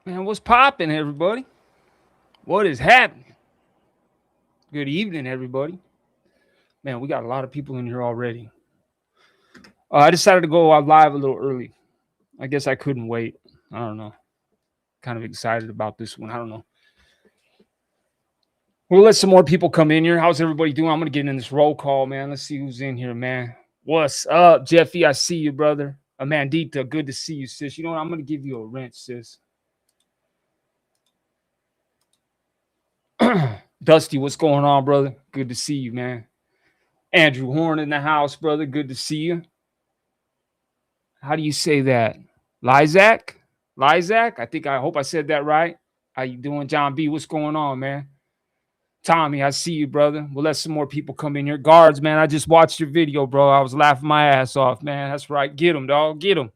Man, what's popping, everybody? What is happening? Good evening, everybody. Man, we got a lot of people in here already. I decided to go out live a little early. I guess I couldn't wait. I don't know. Kind of excited about this one. I don't know. We'll let some more people come in here. How's everybody doing? I'm going to get in this roll call, man. Let's see who's in here, man. What's up, Jeffy? I see you, brother. Amandita, good to see you, sis. You know what? I'm going to give you a wrench, sis. Dusty, what's going on, brother? Good to see you, man. Andrew Horn in the house, brother. Good to see you. How do you say that? Lizak? Lizak? I hope I said that right. How you doing, John B? What's going on, man? Tommy, I see you, brother. We'll let some more people come in here. Guards, man, I just watched your video, bro. I was laughing my ass off, man. That's right. Get them, dog. Get them.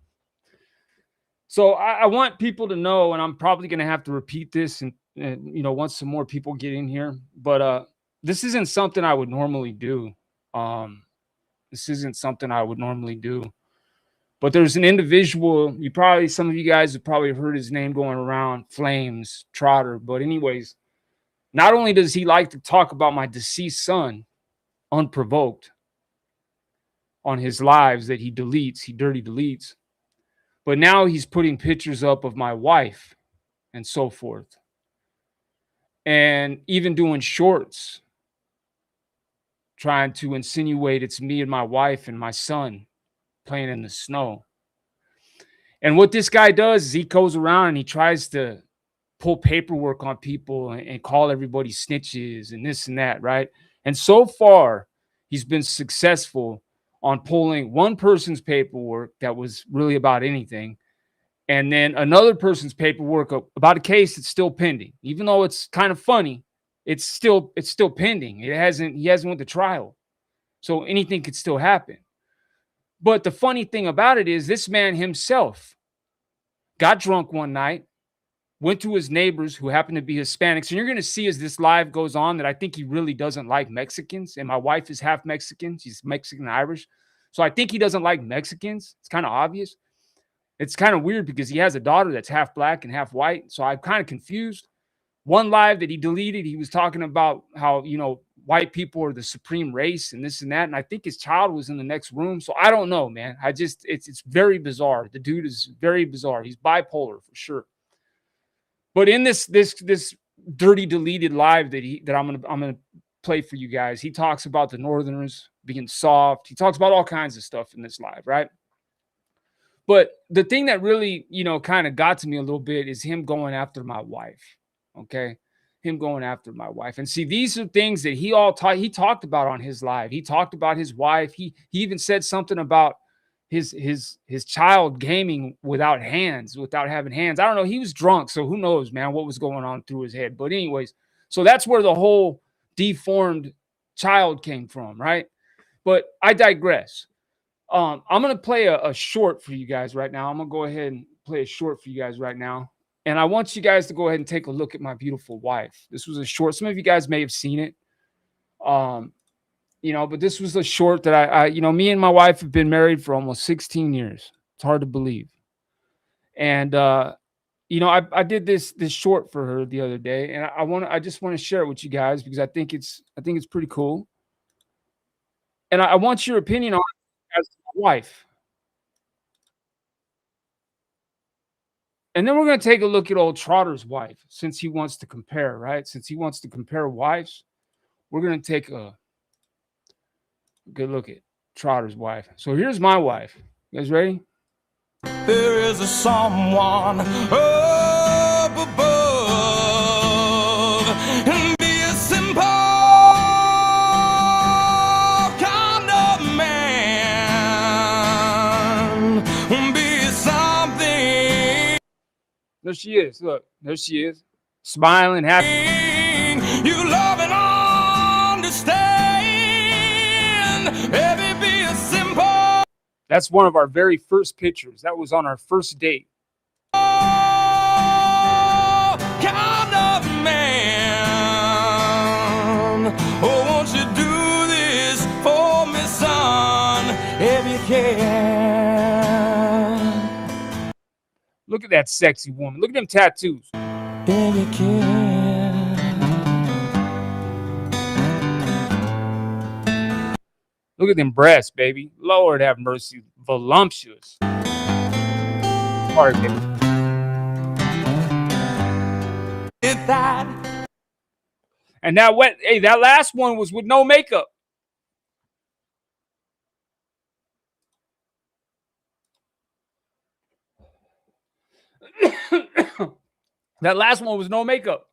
So I want people to know, and I'm probably going to have to repeat this and once some more people get in here. But this isn't something I would normally do. This isn't something I would normally do. But there's an individual, some of you guys have probably heard his name going around, Flames Trotter. But anyways, not only does he like to talk about my deceased son unprovoked on his lives that he dirty deletes, but now he's putting pictures up of my wife and so forth. And even doing shorts, trying to insinuate it's me and my wife and my son playing in the snow. And what this guy does is he goes around and he tries to pull paperwork on people and call everybody snitches and this and that, right? And so far, he's been successful on pulling one person's paperwork that was really about anything, and then another person's paperwork about a case that's still pending. Even though it's kind of funny, it's still pending. He hasn't went to trial, so anything could still happen. But the funny thing about it is this man himself got drunk one night, went to his neighbors who happen to be Hispanics. And you're going to see as this live goes on that I think he really doesn't like Mexicans. And my wife is half Mexican. She's Mexican and Irish. So I think he doesn't like Mexicans. It's kind of obvious. It's kind of weird because he has a daughter that's half black and half white. So I'm kind of confused. One live that he deleted, he was talking about how, white people are the supreme race and this and that. And I think his child was in the next room. So I don't know, man. It's very bizarre. The dude is very bizarre. He's bipolar for sure. But in this dirty deleted live that I'm gonna play for you guys, he talks about the Northerners being soft. He talks about all kinds of stuff in this live, right? But the thing that really, kind of got to me a little bit is him going after my wife. Okay. Him going after my wife. And see, these are things that he talked about on his live. He talked about his wife. He even said something about his child gaming without having hands. I don't know. He was drunk. So who knows, man, what was going on through his head. But anyways, so that's where the whole deformed child came from, right? But I digress. I'm going to play a short for you guys right now. I'm going to go ahead and play a short for you guys right now. And I want you guys to go ahead and take a look at my beautiful wife. This was a short. Some of you guys may have seen it. But this was a short that I me and my wife have been married for almost 16 years. It's hard to believe. And, I did this short for her the other day, and I just want to share it with you guys because I think it's pretty cool. And I want your opinion on it as my wife. And then we're going to take a look at old Trotter's wife, since he wants to compare, right? Since he wants to compare wives, we're going to take a good look at Trotter's wife. So here's my wife. You guys ready? There is a someone up above, and be a simple kind of man, be something. There she is. Look, there she is, smiling, happy. You love and understand. Baby, be a simple. That's one of our very first pictures. That was on our first date. Kind of man. Oh, won't you do this for me, son, if you can? Look at that sexy woman. Look at them tattoos. Look at them breasts, baby. Lord have mercy. Voluptuous. Sorry, baby. And that last one was with no makeup. That last one was no makeup.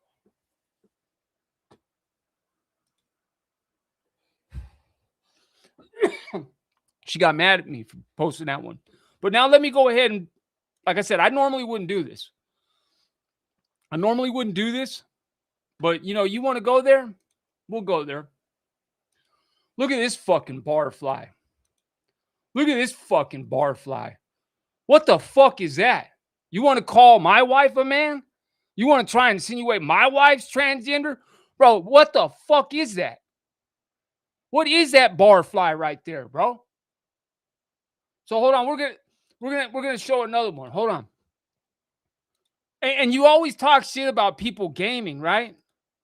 She got mad at me for posting that one. But now let me go ahead and, like I said, I normally wouldn't do this. But you want to go there? We'll go there. Look at this fucking barfly. What the fuck is that? You want to call my wife a man? You want to try and insinuate my wife's transgender? Bro, what the fuck is that? What is that barfly right there, bro? So hold on, we're gonna show another one. Hold on. And you always talk shit about people gaming, right?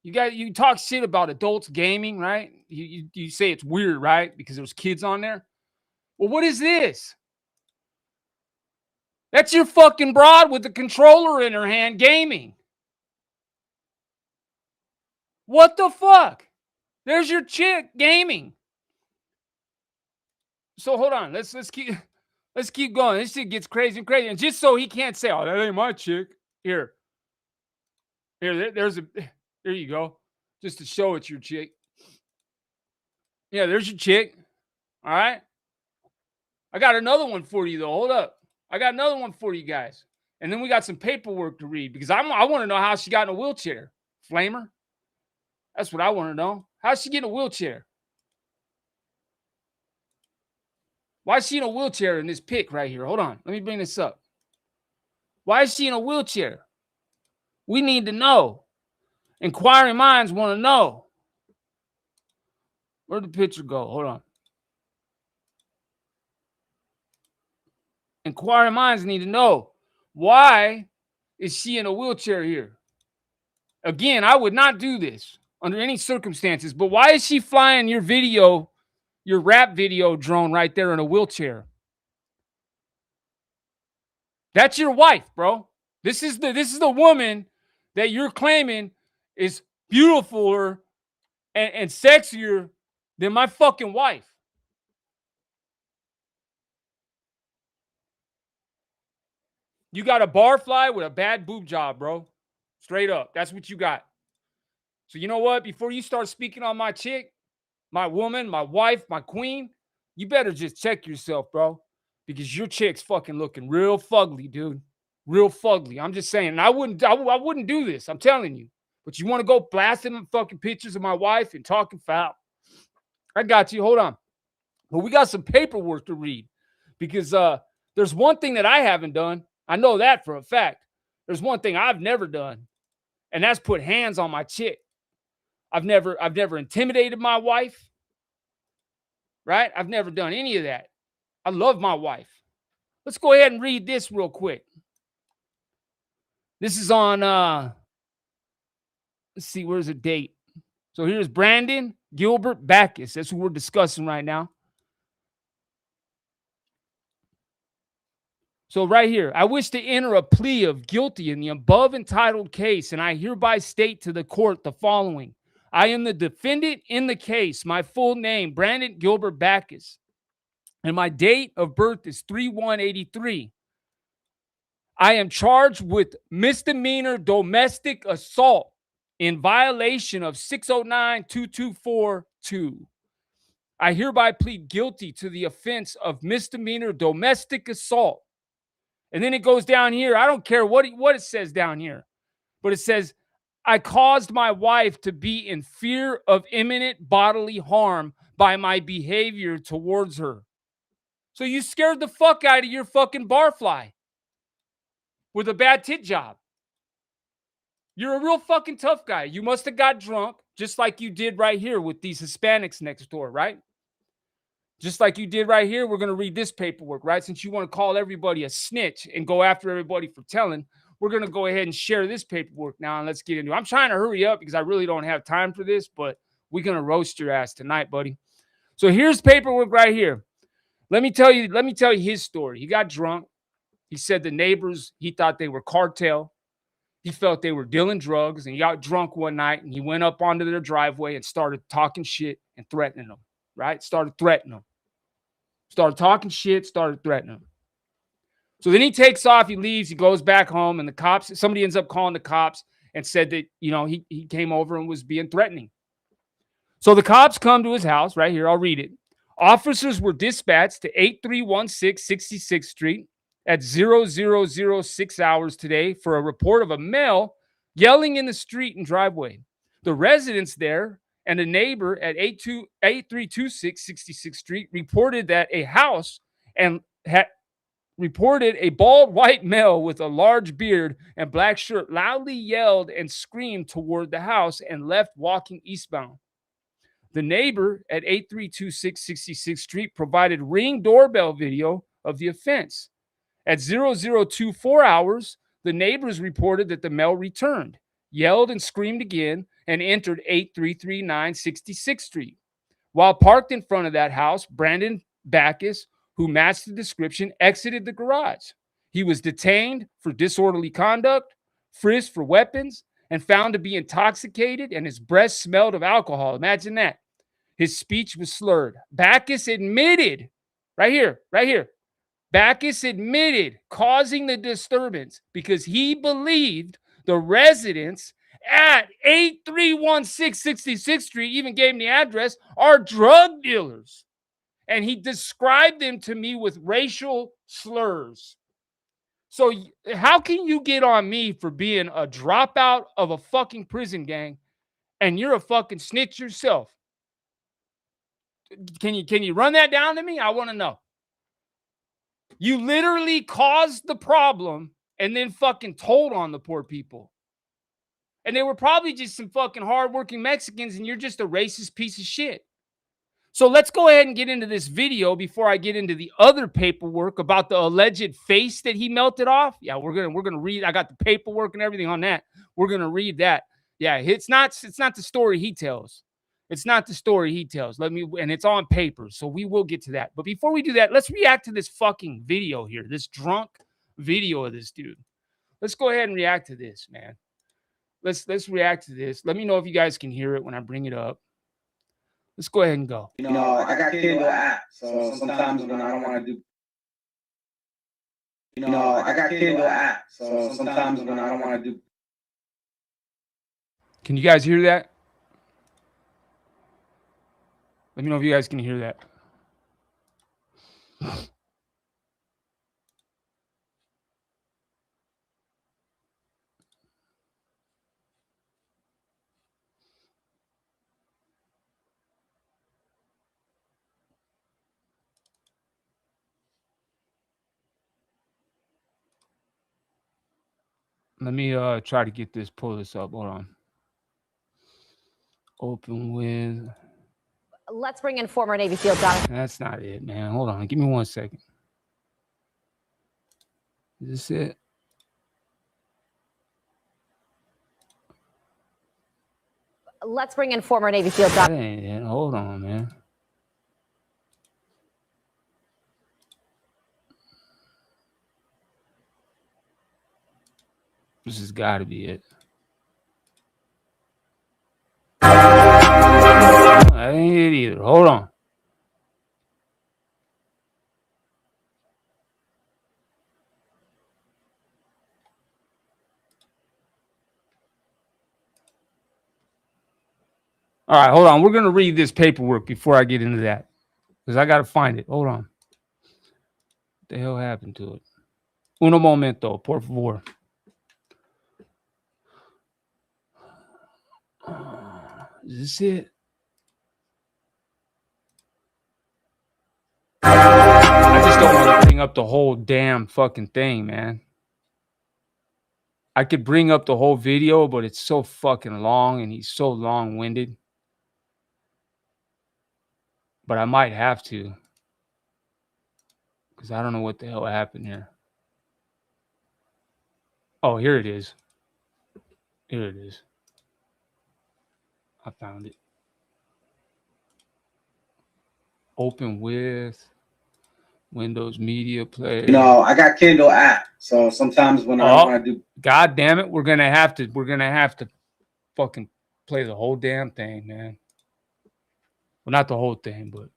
You talk shit about adults gaming, right? You say it's weird, right? Because there's kids on there. Well, what is this? That's your fucking broad with the controller in her hand gaming. What the fuck? There's your chick gaming. So hold on, let's keep going. This shit gets crazy and crazy. And just so he can't say, "Oh, that ain't my chick." There you go. Just to show it's your chick. Yeah, there's your chick. All right. I got another one for you though. Hold up. I got another one for you guys. And then we got some paperwork to read because I want to know how she got in a wheelchair. Flamer. That's what I want to know. How's she get in a wheelchair? Why is she in a wheelchair in this pic right here? Hold on. Let me bring this up. Why is she in a wheelchair? We need to know. Inquiring minds want to know. Where'd the picture go? Hold on. Inquiring minds need to know. Why is she in a wheelchair here? Again, I would not do this under any circumstances, but why is she flying your rap video drone right there in a wheelchair? That's your wife, bro. This is the woman that you're claiming is beautifuler and sexier than my fucking wife. You got a barfly with a bad boob job, bro. Straight up. That's what you got. So you know what? Before you start speaking on my chick, my woman, my wife, my queen, you better just check yourself, bro. Because your chick's fucking looking real fugly, dude. Real fugly. I'm just saying. I wouldn't do this. I'm telling you. But you want to go blasting fucking pictures of my wife and talking foul. I got you. Hold on. But we got some paperwork to read. Because there's one thing that I haven't done. I know that for a fact. There's one thing I've never done. And that's put hands on my chick. I've never intimidated my wife. Right? I've never done any of that. I love my wife. Let's go ahead and read this real quick. This is on, let's see, where's the date? So here's Brandon Gilbert Backus. That's who we're discussing right now. So right here, I wish to enter a plea of guilty in the above entitled case, and I hereby state to the court the following. I am the defendant in the case. My full name, Brandon Gilbert Backus. And my date of birth is 3/1/83. I am charged with misdemeanor domestic assault in violation of 609-2242. I hereby plead guilty to the offense of misdemeanor domestic assault. And then it goes down here. I don't care what it says down here, but it says, I caused my wife to be in fear of imminent bodily harm by my behavior towards her. So you scared the fuck out of your fucking barfly with a bad tit job. You're a real fucking tough guy. You must have got drunk, just like you did right here with these Hispanics next door, right? Just like you did right here, we're going to read this paperwork, right? Since you want to call everybody a snitch and go after everybody for telling, we're going to go ahead and share this paperwork now, and let's get into it. I'm trying to hurry up because I really don't have time for this, but we're going to roast your ass tonight, buddy. So here's paperwork right here. Let me tell you his story. He got drunk. He said the neighbors, he thought they were cartel. He felt they were dealing drugs, and he got drunk one night, and he went up onto their driveway and started talking shit and threatening them, right? Started threatening them. Started talking shit, started threatening him. So then he takes off, he leaves, he goes back home, and the cops, somebody ends up calling the cops and said that, he came over and was being threatening. So the cops come to his house right here. I'll read it. Officers were dispatched to 8316 66th Street at 0006 hours today for a report of a male yelling in the street and driveway. The residents there and a neighbor at 8326 66th Street reported that a house and had reported a bald white male with a large beard and black shirt loudly yelled and screamed toward the house and left walking eastbound. The neighbor at 8326 66th Street provided Ring doorbell video of the offense. At 0024 hours, the neighbors reported that the male returned, yelled and screamed again, and entered 8339 66th Street. While parked in front of that house, Brandon Backus, who matched the description, exited the garage. He was detained for disorderly conduct, frisked for weapons, and found to be intoxicated, and his breath smelled of alcohol. Imagine that. His speech was slurred. Backus admitted, right here, Backus admitted causing the disturbance because he believed the residents at 8316 66th Street, even gave him the address, are drug dealers. And he described them to me with racial slurs. So how can you get on me for being a dropout of a fucking prison gang and you're a fucking snitch yourself? Can you run that down to me? I want to know. You literally caused the problem and then fucking told on the poor people. And they were probably just some fucking hardworking Mexicans, and you're just a racist piece of shit. So let's go ahead and get into this video before I get into the other paperwork about the alleged face that he melted off. Yeah, we're gonna read. I got the paperwork and everything on that. We're gonna read that. Yeah, it's not the story he tells. It's not the story he tells. And it's on paper, so we will get to that. But before we do that, let's react to this fucking video here. This drunk video of this dude. Let's go ahead and react to this, man. Let's react to this. Let me know if you guys can hear it when I bring it up. Let's go ahead and go. I got Kindle app, so sometimes when I don't want to do, I got Kindle app, so sometimes when I don't want to do. Can you guys hear that? Let me know if you guys can hear that. Let me try to pull this up. Hold on. Open with. Let's bring in former Navy SEAL Jonathan. That's not it, man. Hold on. Give me 1 second. Is this it? Let's bring in former Navy SEAL Jonathan. That ain't it. Hold on, man. This has got to be it. That ain't it either. Hold on. All right, hold on. We're going to read this paperwork before I get into that because I got to find it. Hold on. What the hell happened to it? Uno momento, por favor. Is this it? I just don't want to bring up the whole damn fucking thing, man. I could bring up the whole video, but it's so fucking long and he's so long-winded. But I might have to. because I don't know what the hell happened here. Oh, here it is. Here it is. I found it. Open with Windows Media Player. You know, I got Kindle app, so sometimes when I don't want to do. God damn it, we're gonna have to fucking play the whole damn thing, man. Well, not the whole thing, but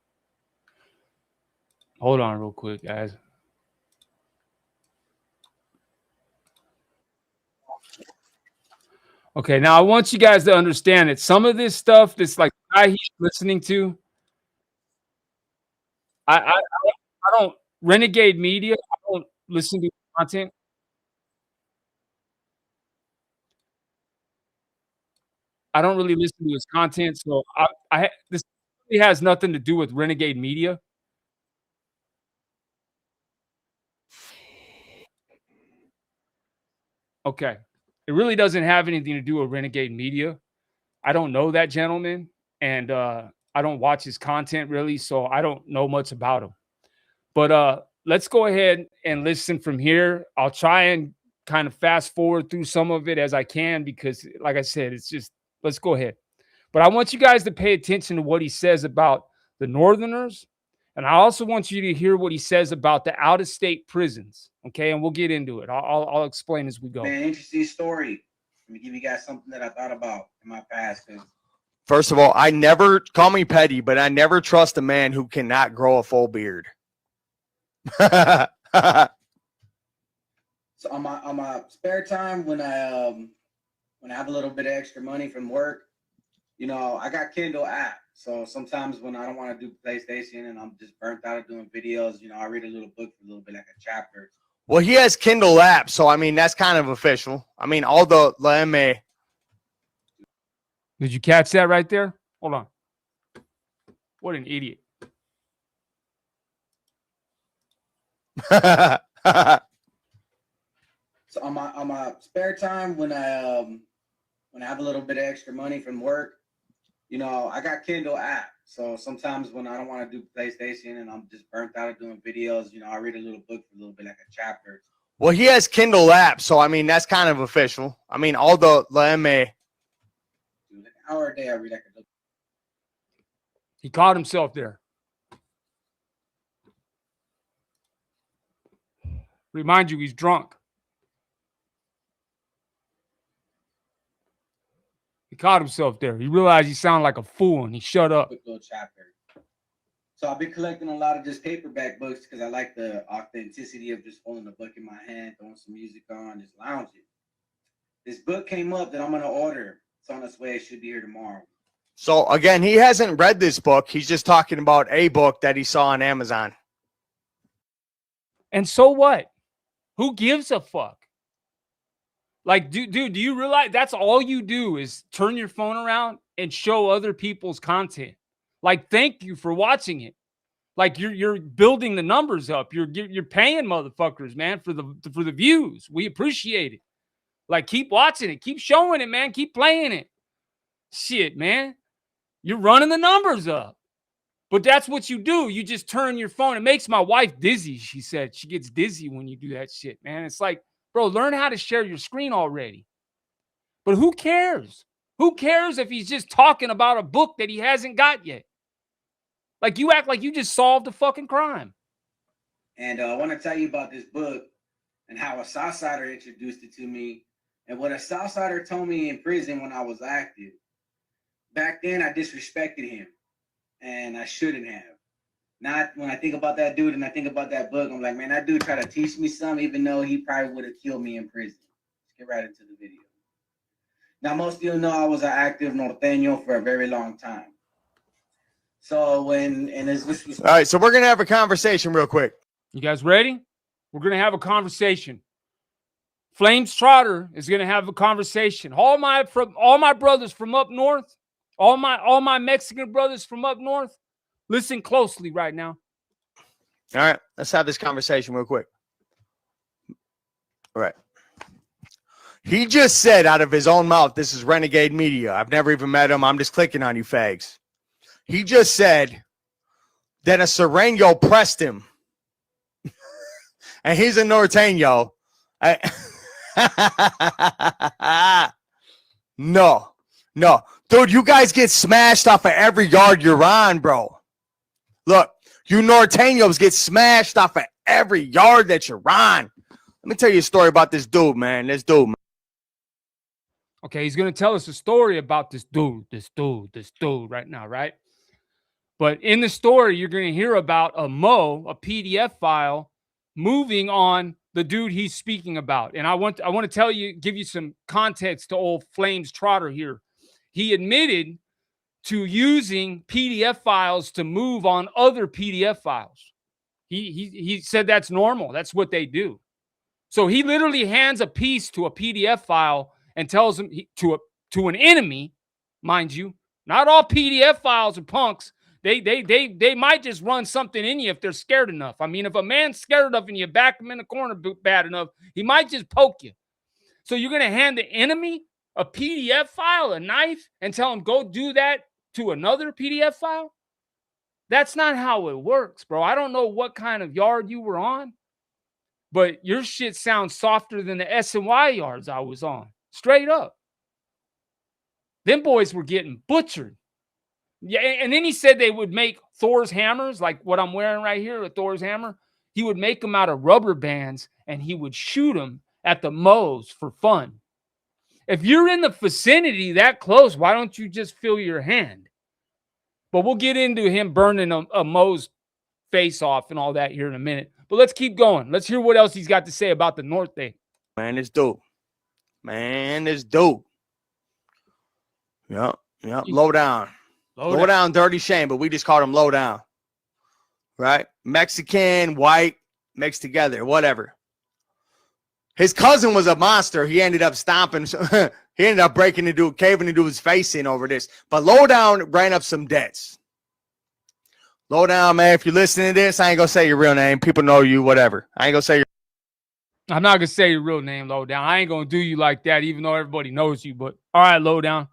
hold on real quick, guys. Okay, now I want you guys to understand that some of this stuff that's like I he's listening to, I don't Renegade Media. I don't listen to content. I don't really listen to his content, so this really has nothing to do with Renegade Media. Okay, it really doesn't have anything to do with Renegade Media. I don't know that gentleman, and I don't watch his content really, so I don't know much about him. But let's go ahead and listen from here. I'll try and kind of fast forward through some of it as I can because, like I said, it's just let's go ahead. But I want you guys to pay attention to what he says about the Northerners, and I also want you to hear what he says about the out-of-state prisons. Okay, and we'll get into it. I'll explain as we go. Man, interesting story. Let me give you guys something that I thought about in my past. First of all, I never call me petty, but I never trust a man who cannot grow a full beard. So on my spare time when I have a little bit of extra money from work, you know, I got Kindle app. So sometimes when I don't want to do PlayStation and I'm just burnt out of doing videos, you know, I read a little book for a little bit, like a chapter. Well, he has Kindle app, so I mean that's kind of official. I mean, all the MA. Did you catch that right there? Hold on. What an idiot. So on my spare time when I have a little bit of extra money from work, you know, I got Kindle app. So sometimes when I don't want to do PlayStation and I'm just burnt out of doing videos, you know, I read a little book for a little bit, like a chapter. Well, he has Kindle app, so I mean that's kind of official. I mean, all the MA. Dude, like an hour a day, I read like a book. He caught himself there. Remind you, he's drunk. He caught himself there. He realized he sounded like a fool and he shut up. Quick little chapter. So I've been collecting a lot of just paperback books because I like the authenticity of just holding a book in my hand, throwing some music on, just lounging. This book came up that I'm going to order. It's on its way. It should be here tomorrow. So again, he hasn't read this book. He's just talking about a book that he saw on Amazon. And so what? Who gives a fuck? Like, dude, do you realize that's all you do is turn your phone around and show other people's content? Like, thank you for watching it. Like, you're building the numbers up. You're paying motherfuckers, man, for the views. We appreciate it. Like, keep watching it, keep showing it, man, keep playing it. Shit, man, you're running the numbers up. But that's what you do. You just turn your phone. It makes my wife dizzy. She said she gets dizzy when you do that shit, man. It's like, bro, learn how to share your screen already. But who cares? Who cares if he's just talking about a book that he hasn't got yet? Like, you act like you just solved a fucking crime. And I want to tell you about this book and how a Southsider introduced it to me and what a Southsider told me in prison when I was active. Back then, I disrespected him, and I shouldn't have. Not when I think about that dude and I think about that book, I'm like, man, that dude tried to teach me something, even though he probably would have killed me in prison. Let's get right into the video. Now, most of you know I was an active Norteño for a very long time. So this was... All right, so we're going to have a conversation real quick. You guys ready? We're going to have a conversation. Flames Trotter is going to have a conversation. All my brothers from up north, all my Mexican brothers from up north, listen closely right now. All right, let's have this conversation real quick. All right. He just said out of his own mouth, this is Renegade Media. I've never even met him. I'm just clicking on you fags. He just said that a Sereno pressed him. and he's a Norteño. No. Dude, you guys get smashed off of every yard you're on, bro. Look, you Norteños get smashed off of every yard that you're on. Let me tell you a story about this dude, man. Okay, he's going to tell us a story about this dude right now, right? But in the story, you're going to hear about a PDF file, moving on the dude he's speaking about. And I want to give you some context to old Flames Trotter here. He admitted to using PDF files to move on other PDF files. He said that's normal. That's what they do. So he literally hands a piece to a PDF file and tells him to an enemy, mind you. Not all PDF files are punks. They might just run something in you if they're scared enough. I mean, if a man's scared enough and you back him in the corner bad enough, he might just poke you. So you're going to hand the enemy a PDF file, a knife, and tell him go do that to another PDF file? That's not how it works, bro. I don't know what kind of yard you were on, but your shit sounds softer than the S&Y yards I was on. Straight up. Them boys were getting butchered. Yeah, and then he said they would make Thor's hammers, like what I'm wearing right here, a Thor's hammer. He would make them out of rubber bands, and he would shoot them at the Moes for fun. If you're in the vicinity that close, why don't you just fill your hand? But we'll get into him burning a Moe's face off and all that here in a minute. But let's keep going. Let's hear what else he's got to say about the North Day. Man, it's dope. Yep. Low down. Low down, dirty shame, but we just called him low down. Right? Mexican, white, mixed together, whatever. His cousin was a monster. He ended up stomping. He ended up caving into his face in over this. But low down ran up some debts. Low down, man, if you're listening to this, I ain't going to say your real name. People know you, whatever. I ain't going to say I'm not going to say your real name, low down. I ain't going to do you like that, even though everybody knows you. But all right, low down.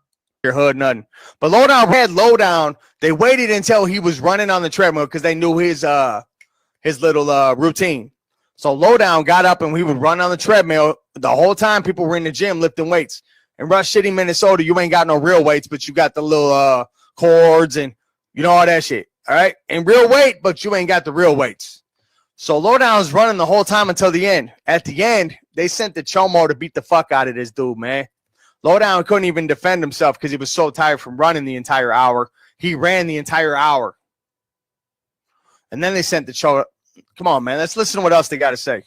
Your hood, nothing. But low down. They waited until he was running on the treadmill because they knew his little routine. So low down got up and we would run on the treadmill the whole time. People were in the gym lifting weights. In Rush City, Minnesota, you ain't got no real weights, but you got the little cords and you know all that shit. All right, and real weight, but you ain't got the real weights. So low down's running the whole time until the end. At the end, they sent the Chomo to beat the fuck out of this dude, man. Lowdown couldn't even defend himself because he was so tired from running the entire hour. He ran the entire hour. And then they sent the show. Come on, man. Let's listen to what else they got to say.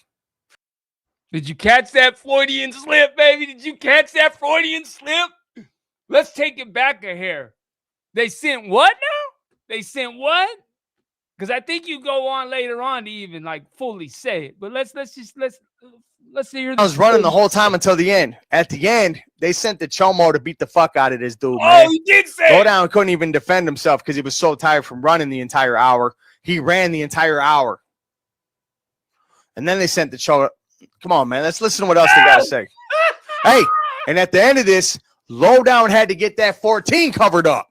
Did you catch that Freudian slip, baby? Did you catch that Freudian slip? Let's take it back a hair. They sent what now? They sent what? Because I think you go on later on to even like fully say it. But let's hear this. I was running the whole time until the end. At the end, they sent the Chomo to beat the fuck out of this dude, man. Oh, he did say Lowdown couldn't even defend himself because he was so tired from running the entire hour. He ran the entire hour. And then they sent the Chomo. Come on, man. Let's listen to what else they got to say. Hey, and at the end of this, Lowdown had to get that 14 covered up.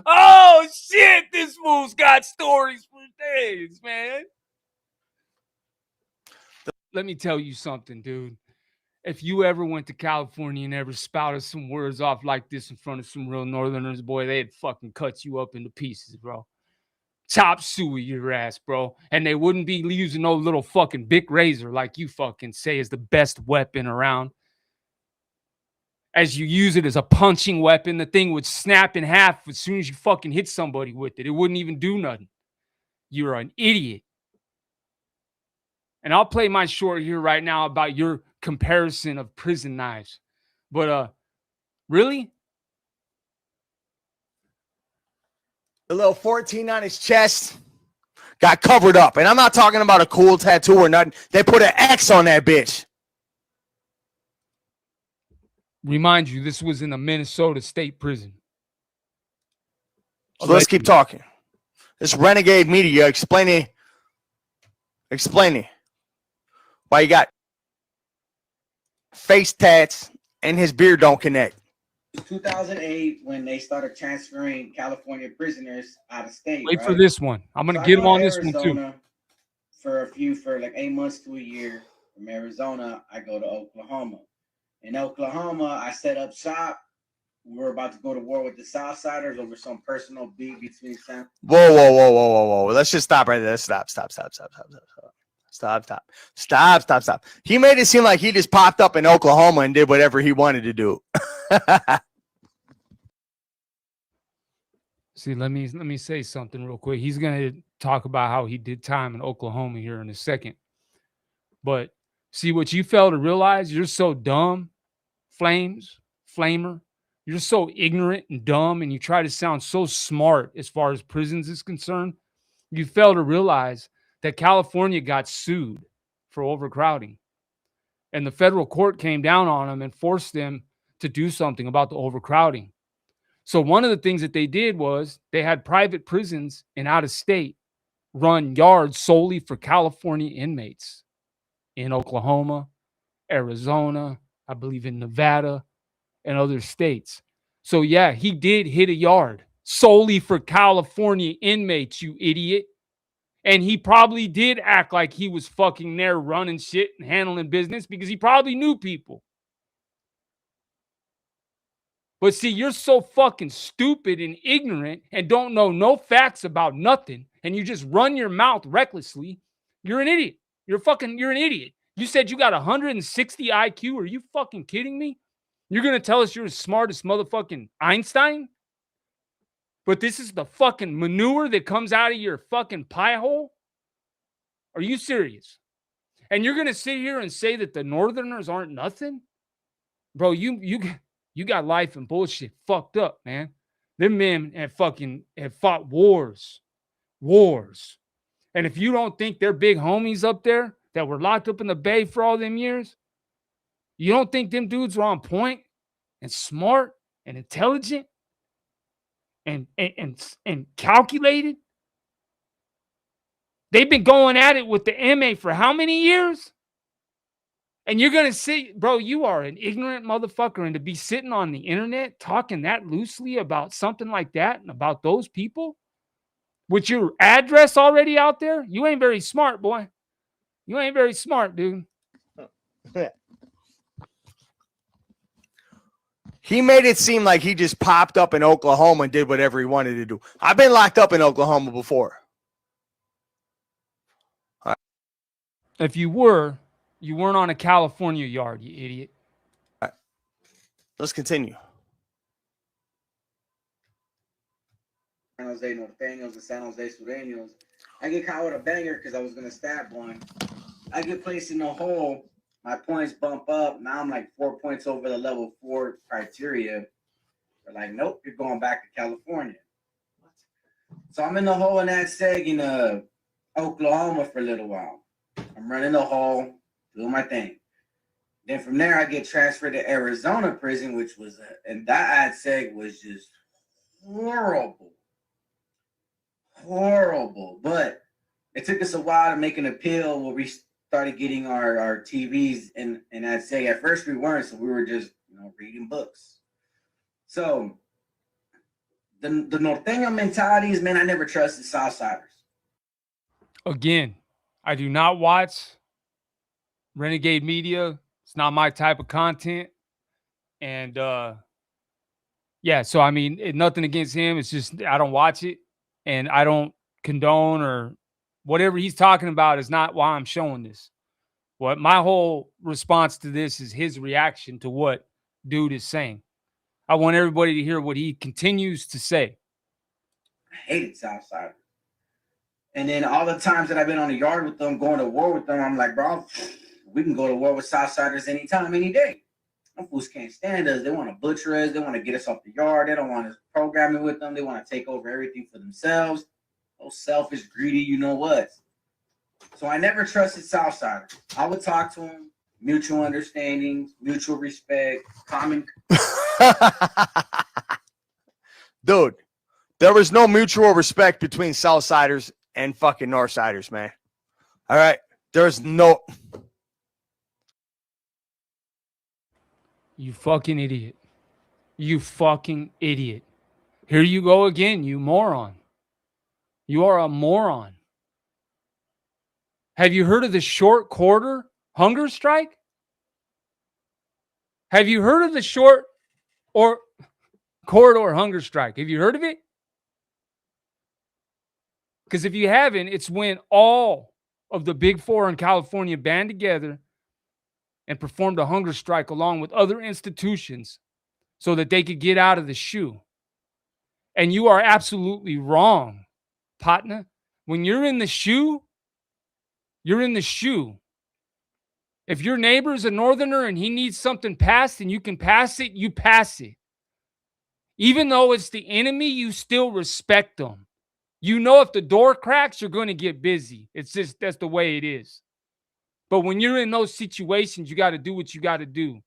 Oh, shit. This fool's got stories for days, man. Let me tell you something, dude. If you ever went to California and ever spouted some words off like this in front of some real Northerners, boy, they'd fucking cut you up into pieces, bro. Chop suey your ass, bro. And they wouldn't be using no little fucking Bic razor like you fucking say is the best weapon around. As you use it as a punching weapon, the thing would snap in half as soon as you fucking hit somebody with it. It wouldn't even do nothing. You're an idiot. And I'll play my short here right now about your comparison of prison knives. But really? The little 14 on his chest got covered up. And I'm not talking about a cool tattoo or nothing. They put an X on that bitch. Remind you, this was in a Minnesota state prison. So let's keep talking. This renegade media explaining why you got face tats and his beard don't connect. 2008, when they started transferring California prisoners out of state. Wait for this one. I'm going to get him on this one too. for like 8 months to a year. From Arizona, I go to Oklahoma. In Oklahoma, I set up shop. We're about to go to war with the Southsiders over some personal beef between Sam. Whoa. Let's just stop right there. Stop. He made it seem like he just popped up in Oklahoma and did whatever he wanted to do. See, let me say something real quick. He's gonna talk about how he did time in Oklahoma here in a second. But see what you fail to realize, you're so dumb, Flamer. You're so ignorant and dumb, and you try to sound so smart as far as prisons is concerned. You fail to realize that California got sued for overcrowding. And the federal court came down on them and forced them to do something about the overcrowding. So one of the things that they did was they had private prisons in out of state run yards solely for California inmates in Oklahoma, Arizona, I believe in Nevada, and other states. So yeah, he did hit a yard solely for California inmates, you idiot. And he probably did act like he was fucking there running shit and handling business because he probably knew people. But see, you're so fucking stupid and ignorant and don't know no facts about nothing, and you just run your mouth recklessly. You're an idiot. You're an idiot. You said you got 160 IQ. Are you fucking kidding me? You're going to tell us you're as smart as motherfucking Einstein? But this is the fucking manure that comes out of your fucking pie hole? Are you serious? And you're going to sit here and say that the Northerners aren't nothing? Bro, you got life and bullshit fucked up, man. Them men have fought wars. And if you don't think they're big homies up there that were locked up in the Bay for all them years, you don't think them dudes were on point and smart and intelligent and calculated? They've been going at it with the MA for how many years? And you're going to say, bro, you are an ignorant motherfucker. And to be sitting on the internet talking that loosely about something like that and about those people with your address already out there, you ain't very smart, boy. You ain't very smart, dude. He made it seem like he just popped up in Oklahoma and did whatever he wanted to do. I've been locked up in Oklahoma before. If you weren't on a California yard, you idiot. All right. Let's continue. San Jose Norteños and San Jose Sureños. I get caught with a banger because I was going to stab one. I get placed in a hole. My points bump up. Now I'm like 4 points over the level 4 criteria. They're like, nope, you're going back to California. So I'm in the hole in that seg in Oklahoma for a little while. I'm running the hole, doing my thing. Then from there, I get transferred to Arizona prison, which was, and that ad seg was just horrible. But it took us a while to make an appeal where we started getting our TVs and I'd say at first we weren't, so we were just reading books. So the Norteño mentalities, man, I never trusted Southsiders. Again, I do not watch Renegade Media. It's not my type of content. And yeah, so I mean, nothing against him. It's just I don't watch it and I don't condone or whatever he's talking about is not why I'm showing this. What my whole response to this is his reaction to what dude is saying. I want everybody to hear what he continues to say. I hated Southsiders. And then all the times that I've been on the yard with them, going to war with them, I'm like, bro, we can go to war with Southsiders anytime, any day. Them fools can't stand us. They want to butcher us. They want to get us off the yard. They don't want us programming with them. They want to take over everything for themselves. Those selfish, greedy, you know what. So I never trusted Southsiders. I would talk to them, mutual understanding, mutual respect, common. Dude, there was no mutual respect between Southsiders and fucking Northsiders, man. All right. There's no. You fucking idiot. You fucking idiot. Here you go again, you moron. You are a moron. Have you heard of the short quarter hunger strike? Have you heard of the short or corridor hunger strike? Have you heard of it? Because if you haven't, it's when all of the big four in California band together and performed a hunger strike along with other institutions so that they could get out of the shoe. And you are absolutely wrong, partner. When you're in the shoe, you're in the shoe. If your neighbor's a northerner and he needs something passed and you can pass it, you pass it. Even though it's the enemy, you still respect them. You know if the door cracks, you're going to get busy. It's just, that's the way it is. But when you're in those situations, you got to do what you got to do.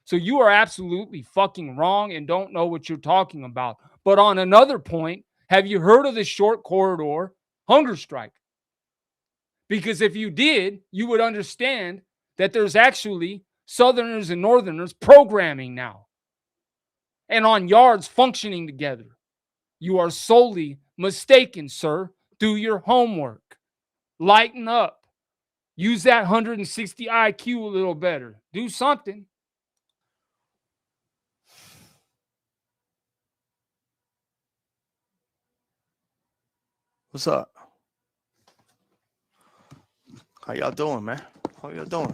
So you are absolutely fucking wrong and don't know what you're talking about. But on another point, have you heard of the short corridor hunger strike? Because if you did, you would understand that there's actually Southerners and Northerners programming now and on yards functioning together. You are solely mistaken, sir. Do your homework. Lighten up. Use that 160 IQ a little better. Do something. What's up? How y'all doing, man? How y'all doing?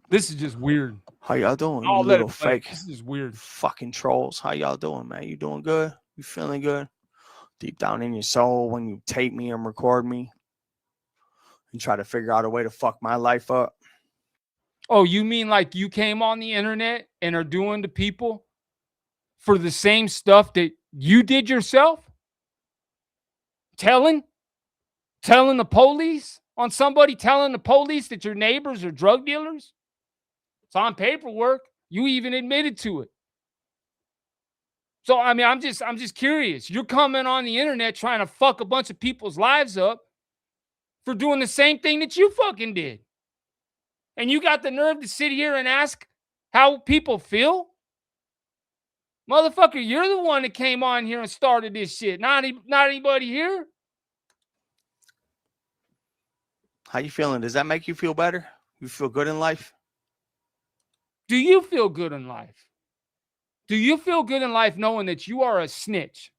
This is just weird. How y'all doing? I'll You let little it play. fake This is weird. fucking trolls. How y'all doing, man? You doing good? You feeling good? Deep down in your soul, when you tape me and record me and try to figure out a way to fuck my life up. Oh, you mean like you came on the internet and are doing to people for the same stuff that you did yourself? Telling the police on somebody, telling the police that your neighbors are drug dealers? It's on paperwork. You even admitted to it. So I mean, I'm just curious. You're coming on the internet trying to fuck a bunch of people's lives up for doing the same thing that you fucking did. And you got the nerve to sit here and ask how people feel? Motherfucker, you're the one that came on here and started this shit. Not anybody here. How you feeling? Does that make you feel better? You feel good in life? Do you feel good in life? Do you feel good in life knowing that you are a snitch?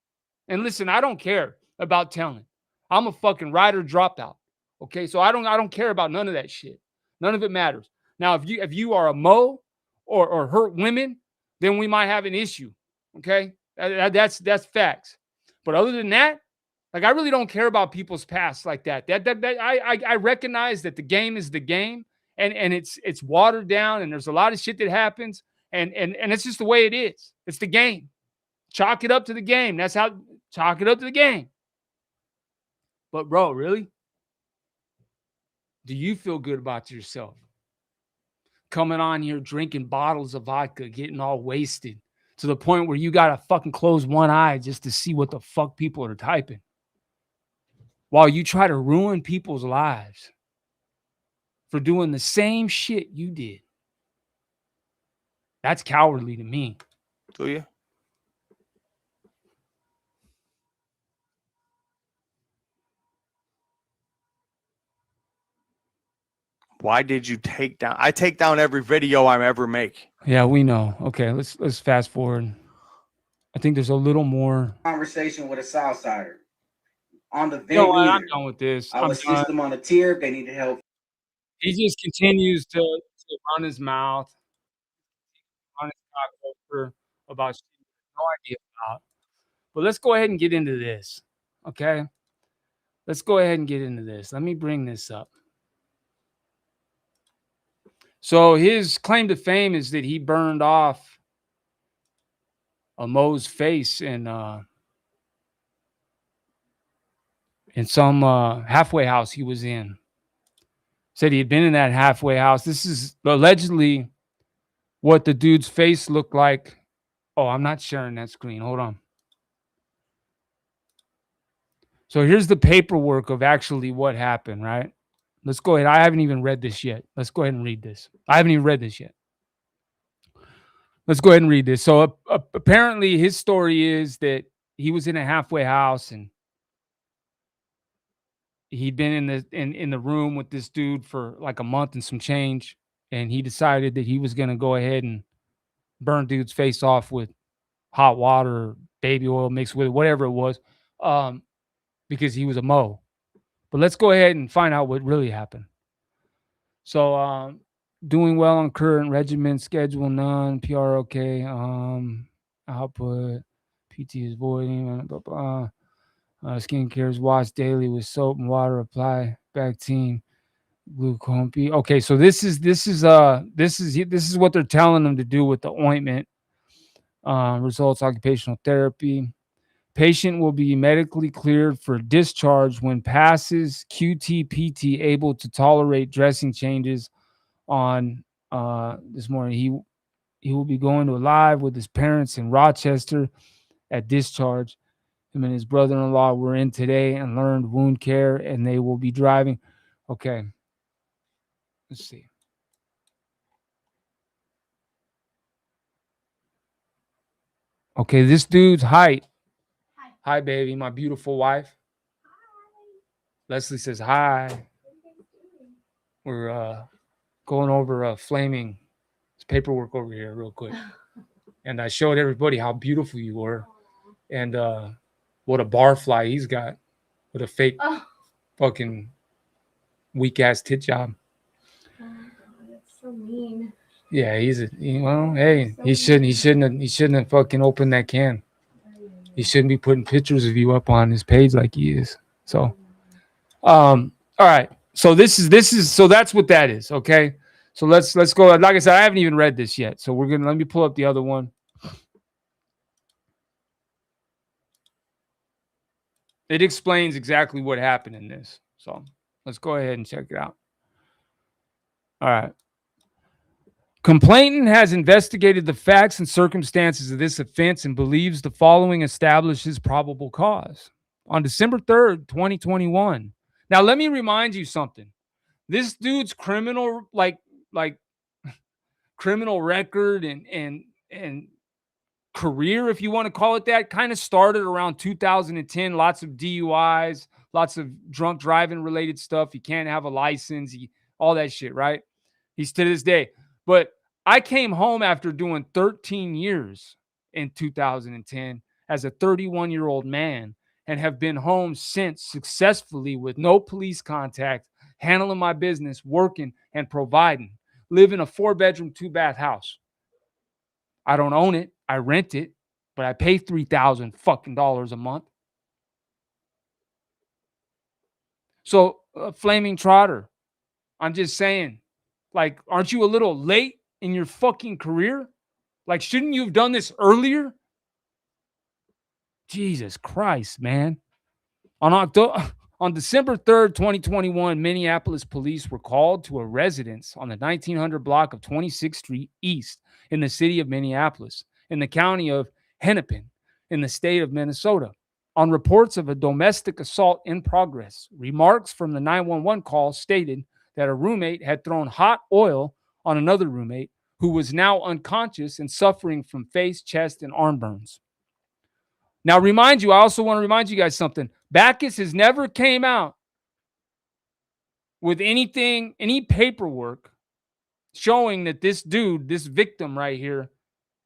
And listen, I don't care about telling. I'm a fucking rider dropped out. Okay, so I don't care about none of that shit. None of it matters. Now, if you are a mo or hurt women, then we might have an issue. Okay, that's facts. But other than that, like I really don't care about people's past like that. I recognize that the game is the game, and it's watered down, and there's a lot of shit that happens, and it's just the way it is. It's the game. Chalk it up to the game. That's how. Chalk it up to the game. But bro, really? Do you feel good about yourself? Coming on here drinking bottles of vodka, getting all wasted to the point where you gotta fucking close one eye just to see what the fuck people are typing. While you try to ruin people's lives for doing the same shit you did. That's cowardly to me. Do you? Why did you take down? I take down every video I ever make. Yeah, we know. Okay, let's fast forward. I think there's a little more Conversation with a Southsider on the Venmo. You know what? I'm done with this. I would assist them on a tier if they needed help. He just continues to run his mouth, run his cock over about shit he has no idea about. But let's go ahead and get into this. Okay? Let's go ahead and get into this. Let me bring this up. So his claim to fame is that he burned off a Mo's face in some halfway house he was in. Said he had been in that halfway house. This is allegedly what the dude's face looked like. Oh, I'm not sharing that screen. Hold on. So here's the paperwork of actually what happened, right? Let's go ahead. I haven't even read this yet. Let's go ahead and read this. I haven't even read this yet. Let's go ahead and read this. So apparently his story is that he was in a halfway house and he'd been in the room with this dude for like a month and some change, and he decided that he was going to go ahead and burn dude's face off with hot water or baby oil mixed with it, whatever it was, because he was a Mo. But let's go ahead and find out what really happened. So, doing well on current regimen, schedule none, PR okay, output, PT is voiding, blah, blah, blah. Skincare is washed daily with soap and water. Apply Bactine, glucose. Okay, so this is what they're telling them to do with the ointment. Results: occupational therapy. Patient will be medically cleared for discharge when passes QT-PT, able to tolerate dressing changes. On this morning, he will be going to live with his parents in Rochester at discharge. Him and his brother-in-law were in today and learned wound care, and they will be driving. Okay, let's see. Okay, this dude's height. Hi, baby, my beautiful wife. Leslie says hi. We're going over Flaming paperwork over here real quick. And I showed everybody how beautiful you were. And what a barfly he's got. With a fake fucking weak ass tit job. Oh, that's so mean. Yeah, hey, he shouldn't have fucking opened that can. He shouldn't be putting pictures of you up on his page like he is. So, all right. So so that's what that is. Okay. So let's go. Like I said, I haven't even read this yet. So let me pull up the other one. It explains exactly what happened in this. So let's go ahead and check it out. All right. Complainant has investigated the facts and circumstances of this offense and believes the following establishes probable cause. On December 3rd, 2021. Now, let me remind you something. This dude's criminal, like criminal record and career, if you want to call it that, kind of started around 2010. Lots of DUIs, lots of drunk driving related stuff. You can't have a license, all that shit, right? He's to this day. But I came home after doing 13 years in 2010 as a 31-year-old man and have been home since successfully with no police contact, handling my business, working and providing. Live in a 4-bedroom, 2-bath house. I don't own it. I rent it, but I pay $3,000 fucking dollars a month. So, Flaming Trotter, I'm just saying, like, aren't you a little late in your fucking career? Like, shouldn't you have done this earlier? Jesus Christ, man. On December 3rd, 2021, Minneapolis police were called to a residence on the 1900 block of 26th Street East in the city of Minneapolis, in the county of Hennepin, in the state of Minnesota, on reports of a domestic assault in progress. Remarks from the 911 call stated that a roommate had thrown hot oil on another roommate who was now unconscious and suffering from face, chest, and arm burns. Now, I also want to remind you guys something. Backus has never came out with any paperwork showing that this dude, this victim right here,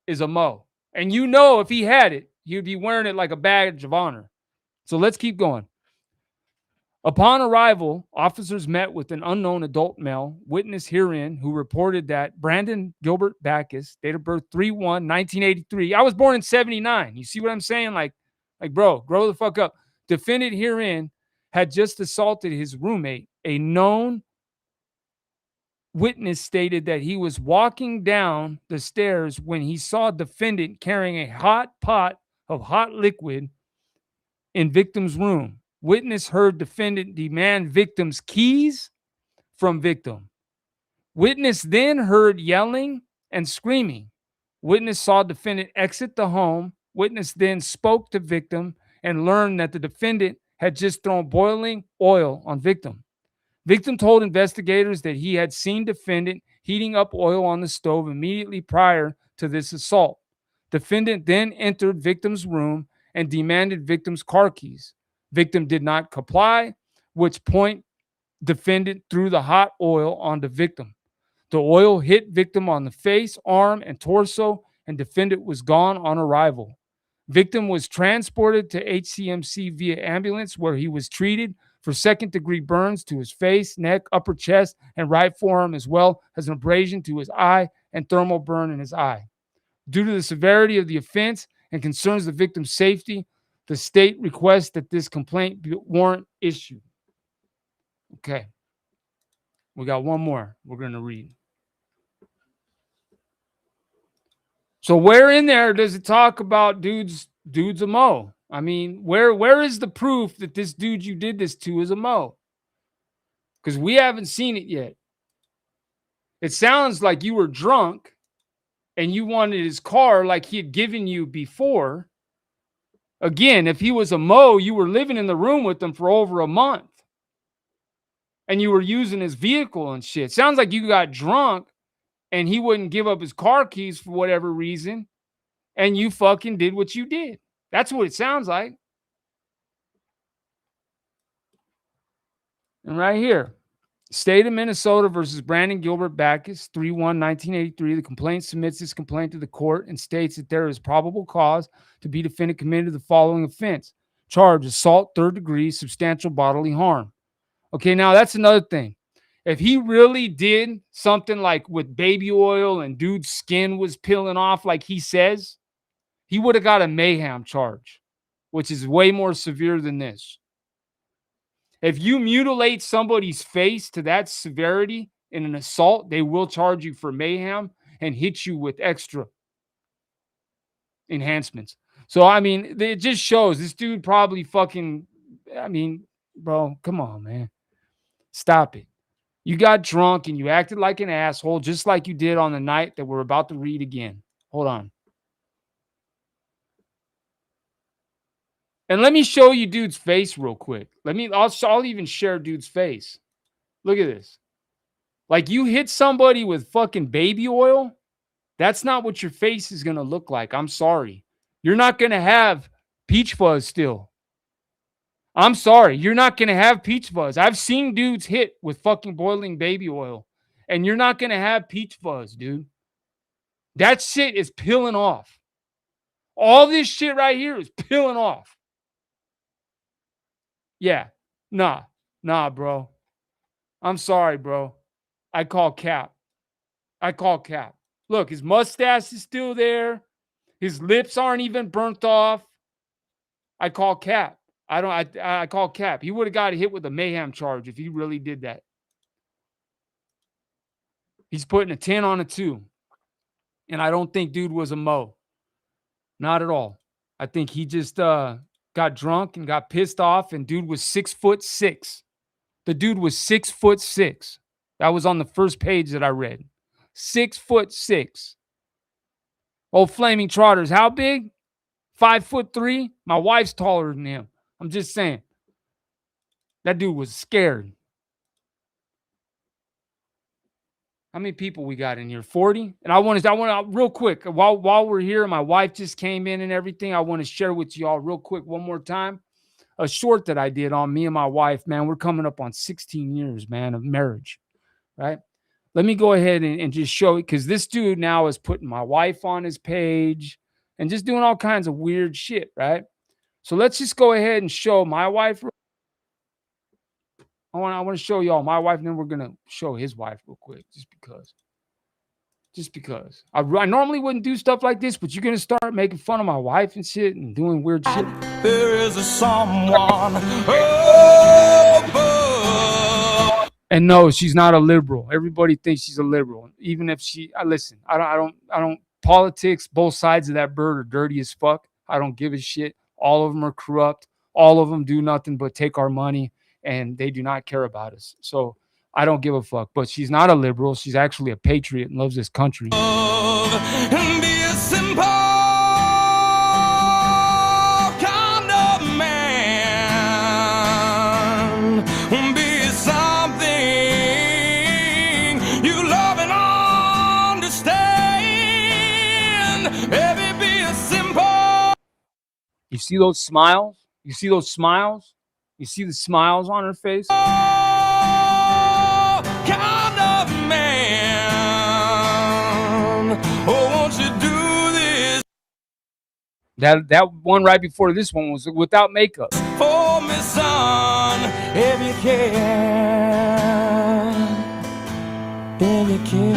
is a Mo. And if he had it, he would be wearing it like a badge of honor. So let's keep going. Upon arrival, officers met with an unknown adult male, witness herein, who reported that Brandon Gilbert Backus, date of birth 3/1/1983. I was born in 79. You see what I'm saying? Like, bro, grow the fuck up. Defendant herein had just assaulted his roommate. A known witness stated that he was walking down the stairs when he saw defendant carrying a hot pot of hot liquid in victim's room. Witness heard defendant demand victim's keys from victim. Witness then heard yelling and screaming. Witness saw defendant exit the home. Witness then spoke to victim and learned that the defendant had just thrown boiling oil on victim. Victim told investigators that he had seen defendant heating up oil on the stove immediately prior to this assault. Defendant then entered victim's room and demanded victim's car keys. Victim did not comply, which point defendant threw the hot oil on the victim. The oil hit victim on the face, arm, and torso, and defendant was gone on arrival. Victim was transported to HCMC via ambulance, where he was treated for second-degree burns to his face, neck, upper chest, and right forearm, as well as an abrasion to his eye and thermal burn in his eye. Due to the severity of the offense and concerns the victim's safety, the state requests that this complaint be warrant issued. Okay. We got one more we're going to read. So where in there does it talk about dude's a Mo? I mean, where is the proof that this dude you did this to is a Mo? Because we haven't seen it yet. It sounds like you were drunk and you wanted his car like he had given you before. Again, if he was a Mo, you were living in the room with him for over a month. And you were using his vehicle and shit. Sounds like you got drunk and he wouldn't give up his car keys for whatever reason. And you fucking did what you did. That's what it sounds like. And right here, State of Minnesota versus Brandon Gilbert Backus, 3/1/1983. The complaint submits this complaint to the court and states that there is probable cause to be defendant committed the following offense. Charge: assault, third degree, substantial bodily harm. Okay, now that's another thing. If he really did something like with baby oil and dude's skin was peeling off like he says, he would have got a mayhem charge, which is way more severe than this. If you mutilate somebody's face to that severity in an assault, they will charge you for mayhem and hit you with extra enhancements. So, I mean, it just shows this dude probably fucking, I mean, bro, come on, man. Stop it. You got drunk and you acted like an asshole, just like you did on the night that we're about to read again. Hold on. And let me show you dude's face real quick. I'll even share dude's face. Look at this. Like you hit somebody with fucking baby oil. That's not what your face is going to look like. I'm sorry. You're not going to have peach fuzz still. I'm sorry. You're not going to have peach fuzz. I've seen dudes hit with fucking boiling baby oil, and you're not going to have peach fuzz, dude. That shit is peeling off. All this shit right here is peeling off. Yeah. Nah, bro. I'm sorry, bro. I call cap. Look, his mustache is still there. His lips aren't even burnt off. I call cap. I call cap. He would have got hit with a mayhem charge if he really did that. He's putting a 10 on a 2. And I don't think dude was a Mo. Not at all. I think he just got drunk and got pissed off, and dude was 6'6". The dude was 6'6". That was on the first page that I read. 6'6". Old Flaming Trotters, how big? 5'3". My wife's taller than him. I'm just saying. That dude was scared. How many people we got in here? 40? And I want to real quick, while we're here, my wife just came in and everything. I want to share with y'all real quick one more time a short that I did on me and my wife, man. We're coming up on 16 years, man, of marriage, right? Let me go ahead and just show it, because this dude now is putting my wife on his page and just doing all kinds of weird shit, right? So let's just go ahead and show my wife. I want to show y'all my wife, and then we're going to show his wife real quick, just because. I normally wouldn't do stuff like this, but you're going to start making fun of my wife and shit and doing weird shit. There is a someone above. And no, she's not a liberal. Everybody thinks she's a liberal. Even if listen, I don't politics, both sides of that bird are dirty as fuck. I don't give a shit. All of them are corrupt. All of them do nothing but take our money, and they do not care about us. So I don't give a fuck. But she's not a liberal. She's actually a patriot and loves this country. And be a simple kind of man. Be something you love and understand. Baby, be a simple. You see those smiles? You see those smiles? You see the smiles on her face? Oh, kind of man. Oh, won't you do this That one right before this one was without makeup. for me, son? If you can, if you can.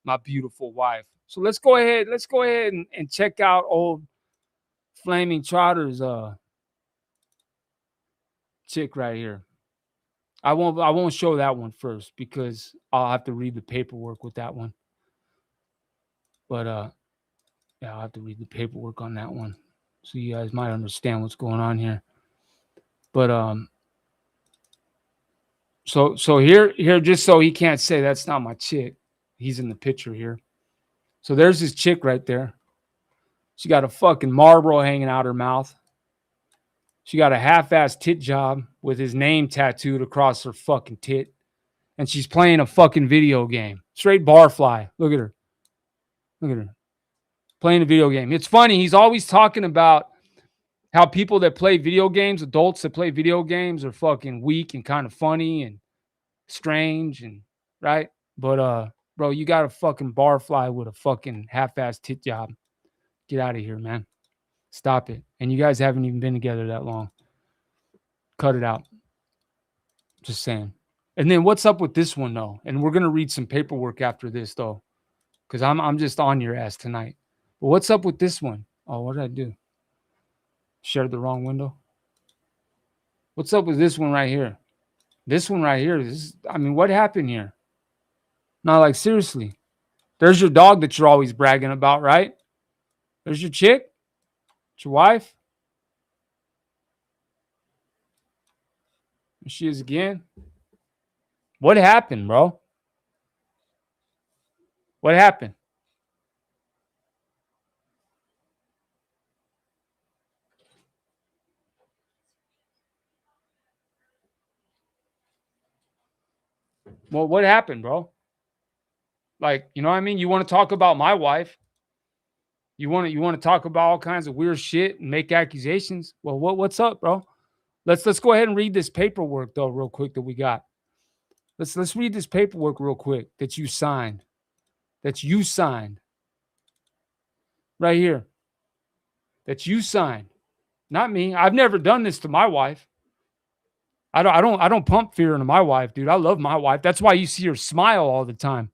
My beautiful wife. So let's go ahead and check out old Flaming Trotter's chick right here. I won't show that one first because I'll have to read the paperwork with that one. But yeah, I'll have to read the paperwork on that one so you guys might understand what's going on here. But so here just so he can't say that's not my chick. He's in the picture here. So there's his chick right there. She got a fucking Marlboro hanging out her mouth. She got a half-ass tit job with his name tattooed across her fucking tit. And she's playing a fucking video game. Straight barfly. Look at her. Look at her. Playing a video game. It's funny. He's always talking about how people that play video games, adults that play video games, are fucking weak and kind of funny and strange and right. But bro, you got a fucking barfly with a fucking half-ass tit job. Get out of here, man. Stop it. And you guys haven't even been together that long. Cut it out. Just saying. And then what's up with this one though? And we're gonna read some paperwork after this though, because I'm just on your ass tonight. But what's up with this one? Oh, what did I do? Shared the wrong window. What's up with this one right here? This one right here. I mean, what happened here? No, like seriously. There's your dog that you're always bragging about, right? There's your chick. It's your wife. There she is again. What happened, bro? What happened? Well, what happened, bro? Like, you know what I mean? You want to talk about my wife? You want to talk about all kinds of weird shit and make accusations? Well, what's up, bro? Let's go ahead and read this paperwork though, real quick that we got. Let's read this paperwork real quick that you signed. That you signed. Right here. That you signed. Not me. I've never done this to my wife. I don't pump fear into my wife, dude. I love my wife. That's why you see her smile all the time.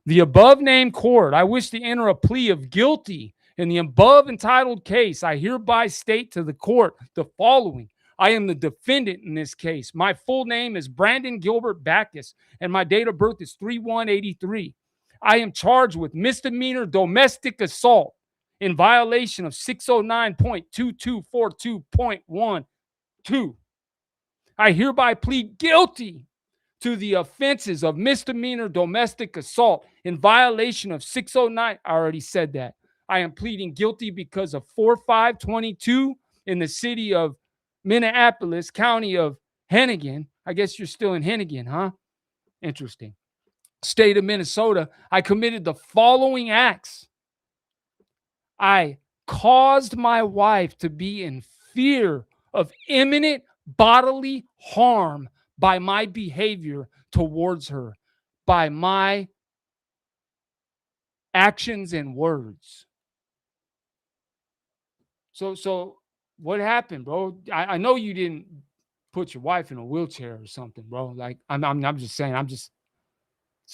The above named court, I wish to enter a plea of guilty in the above entitled case. I hereby state to the court the following. I am the defendant in this case. My full name is Brandon Gilbert Backus, and my date of birth is 3/1/83. I am charged with misdemeanor domestic assault in violation of 609.2242.12. I hereby plead guilty to the offenses of misdemeanor domestic assault in violation of 609. I already said that. I am pleading guilty because of 4522 in the city of Minneapolis, county of Hennigan. I guess you're still in Hennigan, huh? Interesting. State of Minnesota. I committed the following acts. I caused my wife to be in fear of imminent bodily harm by my behavior towards her, by my actions and words. So what happened, bro? I know you didn't put your wife in a wheelchair or something, bro. Like I'm just saying, it's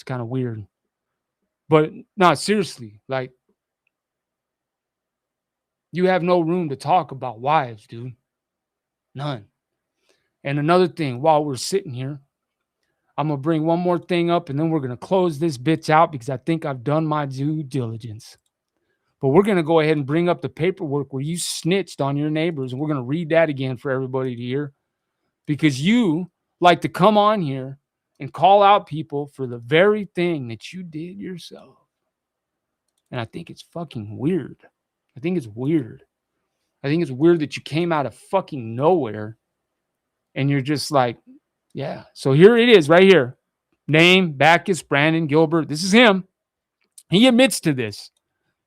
kind of weird. But no, seriously, like you have no room to talk about wives, dude. None. And another thing, while we're sitting here, I'm going to bring one more thing up and then we're going to close this bitch out because I think I've done my due diligence. But we're going to go ahead and bring up the paperwork where you snitched on your neighbors. And we're going to read that again for everybody to hear because you like to come on here and call out people for the very thing that you did yourself. And I think it's fucking weird. I think it's weird. I think it's weird that you came out of fucking nowhere and you're just like, yeah. So here it is right here. Name, Backus, Brandon, Gilbert. This is him. He admits to this.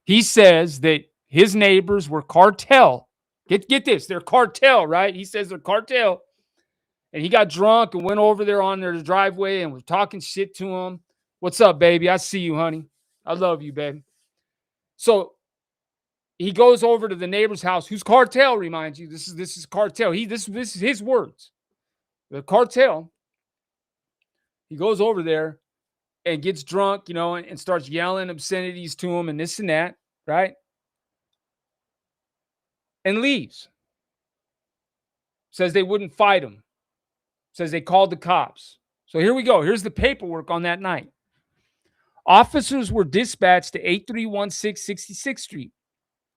He says that his neighbors were cartel. Get this, they're cartel, right? He says they're cartel. And he got drunk and went over there on their driveway and was talking shit to him. What's up, baby? I see you, honey. I love you, baby. So he goes over to the neighbor's house, who's cartel, reminds you. This is cartel. This is his words. The cartel. He goes over there and gets drunk, and starts yelling obscenities to him and this and that, right? And leaves. Says they wouldn't fight him. Says they called the cops. So here we go. Here's the paperwork on that night. Officers were dispatched to 8316 66th Street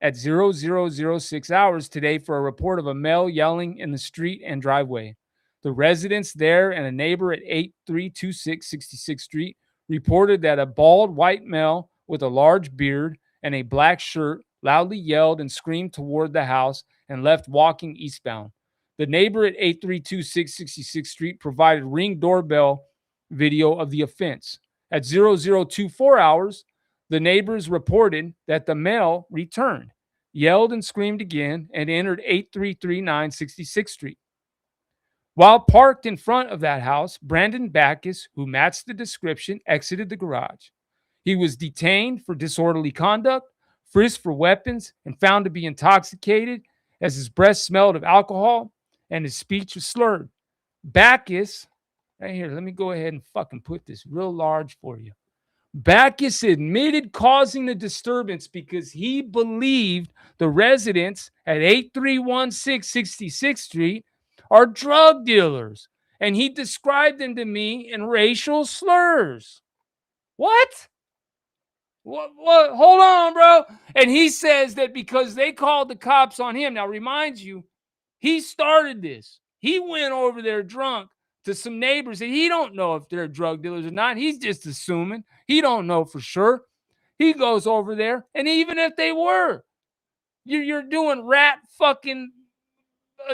at 0006 hours today for a report of a male yelling in the street and driveway. The residents there and a neighbor at 8326 66th Street reported that a bald white male with a large beard and a black shirt loudly yelled and screamed toward the house and left walking eastbound. The neighbor at 8326 66th Street provided Ring doorbell video of the offense. At 0024 hours, the neighbors reported that the male returned, yelled and screamed again, and entered 8339 66th Street. While parked in front of that house, Brandon Backus, who matched the description, exited the garage. He was detained for disorderly conduct, frisked for weapons, and found to be intoxicated as his breath smelled of alcohol and his speech was slurred. Backus, right here, let me go ahead and fucking put this real large for you. Backus admitted causing the disturbance because he believed the residents at 8316 66th Street are drug dealers, and he described them to me in racial slurs. What? What? Hold on, bro. And he says that because they called the cops on him. Now, remind you, he started this. He went over there drunk to some neighbors and he don't know if they're drug dealers or not. He's just assuming. He don't know for sure. He goes over there, and even if they were, you're doing rat fucking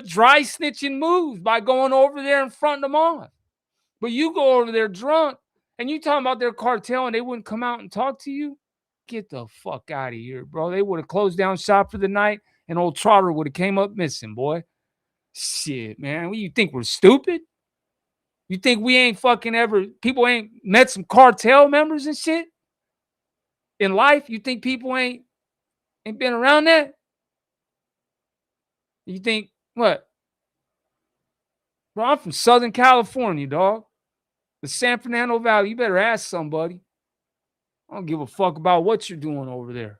dry snitching moves by going over there and fronting them off. But you go over there drunk and you talking about their cartel and they wouldn't come out and talk to you? Get the fuck out of here, bro. They would have closed down shop for the night and old Trotter would have came up missing, boy. Shit, man. What, you think we're stupid? You think we ain't fucking ever, people ain't met some cartel members and shit in life? You think people ain't been around that? You think, what? Bro, I'm from Southern California, dog. The San Fernando Valley. You better ask somebody. I don't give a fuck about what you're doing over there.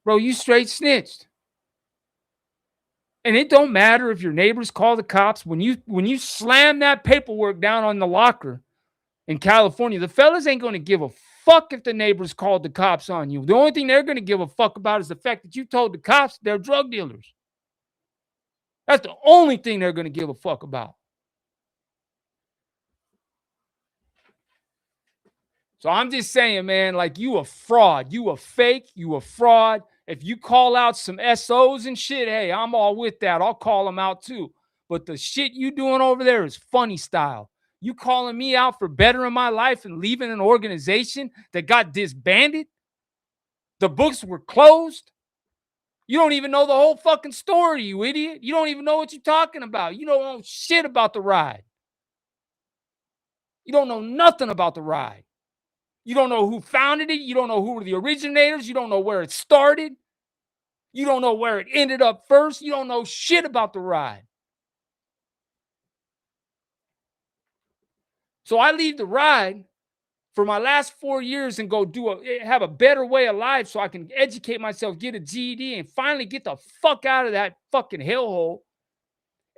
Bro, you straight snitched. And it don't matter if your neighbors call the cops. When you slam that paperwork down on the locker in California, the fellas ain't going to give a fuck if the neighbors called the cops on you. The only thing they're going to give a fuck about is the fact that you told the cops they're drug dealers. That's the only thing they're going to give a fuck about. So I'm just saying, man, like, you a fraud. You a fake. You a fraud. If you call out some SOs and shit, hey, I'm all with that. I'll call them out too. But the shit you doing over there is funny style. You calling me out for bettering my life and leaving an organization that got disbanded? The books were closed. You don't even know the whole fucking story, you idiot. You don't even know what you're talking about. You don't know shit about the ride. You don't know nothing about the ride. You don't know who founded it. You don't know who were the originators. You don't know where it started. You don't know where it ended up first. You don't know shit about the ride. So I leave the ride for my last 4 years and go have a better way of life so I can educate myself, get a GED, and finally get the fuck out of that fucking hellhole.